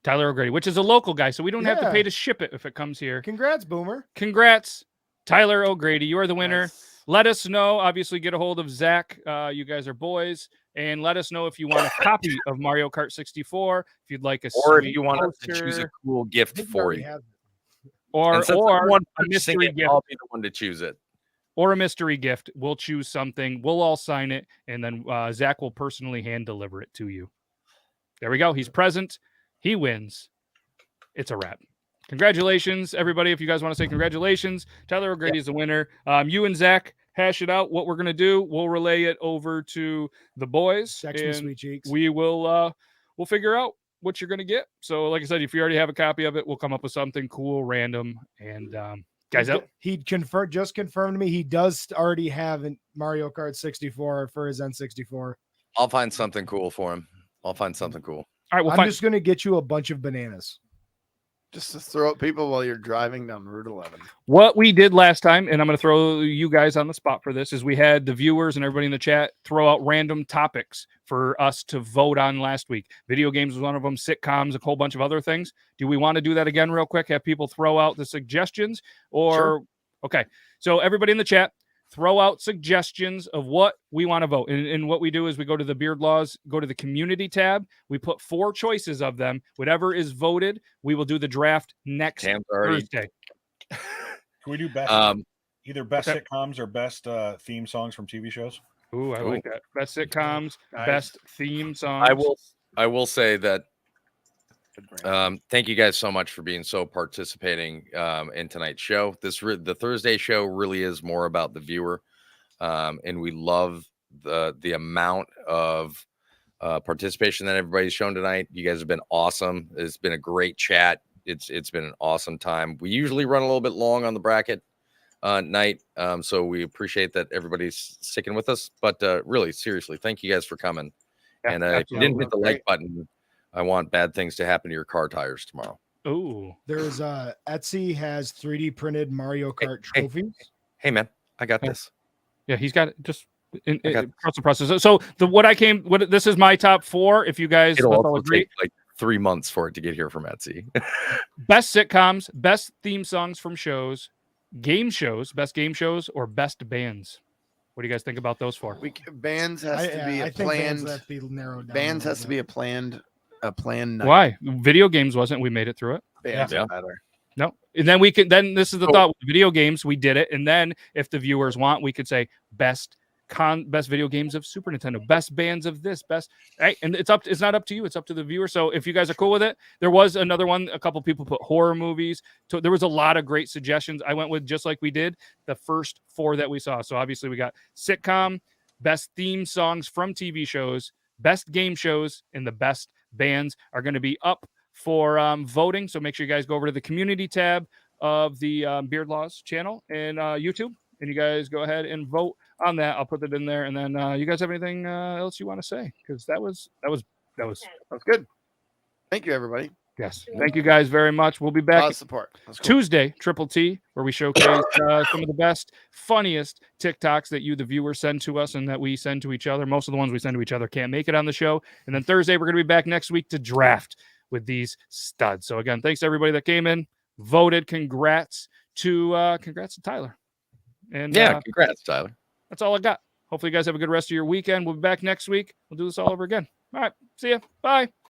Tyler O'Grady, which is a local guy, so we don't have to pay to ship it if it comes here. Congrats, Boomer. Congrats, Tyler O'Grady. You are the winner. Nice. Let us know. Obviously, get a hold of Zach. You guys are boys. And let us know if you want a copy of Mario Kart 64. If you'd like or if you want us to choose a cool gift for you. Or one a mystery gift. I'll be the one to choose it. Or a mystery gift. We'll choose something. We'll all sign it. And then Zach will personally hand deliver it to you. There we go. He's present. He wins. It's a wrap. Congratulations, everybody. If you guys want to say congratulations, Tyler O'Grady is the winner. You and Zach hash it out. What we're going to do, we'll relay it over to the boys. Text me, sweet cheeks. We will we'll figure out what you're going to get. So like I said, if you already have a copy of it, we'll come up with something cool, random. And guys, he just confirmed to me he does already have a Mario Kart 64 for his N64. I'll find something cool for him. I'll find something cool. All right, I'm just going to get you a bunch of bananas. Just to throw at people while you're driving down Route 11. What we did last time, and I'm going to throw you guys on the spot for this, is we had the viewers and everybody in the chat throw out random topics for us to vote on last week. Video games was one of them, sitcoms, a whole bunch of other things. Do we want to do that again real quick? Have people throw out the suggestions? Or Sure. Okay, so everybody in the chat, throw out suggestions of what we want to vote. And what we do is we go to the Beard Laws, go to the community tab. We put 4 choices of them. Whatever is voted, we will do the draft next Thursday. Can we do best either best sitcoms or best theme songs from TV shows? Ooh, I like that. Best sitcoms, Nice. best theme songs. I will say that thank you guys so much for being so participating in tonight's show. The Thursday show really is more about the viewer, and we love the amount of participation that everybody's shown tonight. You guys have been awesome. It's been a great chat. It's been an awesome time. We usually run a little bit long on the bracket night, so we appreciate that everybody's sticking with us. But really, seriously, thank you guys for coming. Yeah, and if you didn't hit the like button, I want bad things to happen to your car tires tomorrow. Oh, there's Etsy has 3D printed Mario Kart trophies. Hey man, I got this. Yeah, he's got it. Just trust the process. So this is my top 4. If you guys It'll also agree, take like 3 months for it to get here from Etsy. best sitcoms, best theme songs from shows, game shows, best game shows, or best bands. What do you guys think about those 4? Bands has to be a planned. Bands has to be a planned night. Why? Video games wasn't. We made it through it. Bands matter. No, and then we could. Then this is the thought. With video games, we did it, and then if the viewers want, we could say best video games of Super Nintendo, best bands of this, best. Right, and it's not up to you. It's up to the viewer. So if you guys are cool with it, there was another one. A couple people put horror movies. So there was a lot of great suggestions. I went with just like we did the first 4 that we saw. So obviously we got sitcom, best theme songs from TV shows, best game shows, and the best bands are going to be up for voting. So make sure you guys go over to the community tab of the Beard Laws channel and YouTube, and you guys go ahead and vote on that. I'll put that in there. And then you guys have anything else you want to say? Because that was good. Thank you, everybody. Yes, thank you guys very much. We'll be back support. Tuesday, Triple T, where we showcase some of the best, funniest TikToks that you, the viewers, send to us and that we send to each other. Most of the ones we send to each other can't make it on the show. And then Thursday, we're going to be back next week to draft with these studs. So again, thanks to everybody that came in, voted. Congrats to Tyler. And congrats, Tyler. That's all I got. Hopefully you guys have a good rest of your weekend. We'll be back next week. We'll do this all over again. All right. See ya. Bye.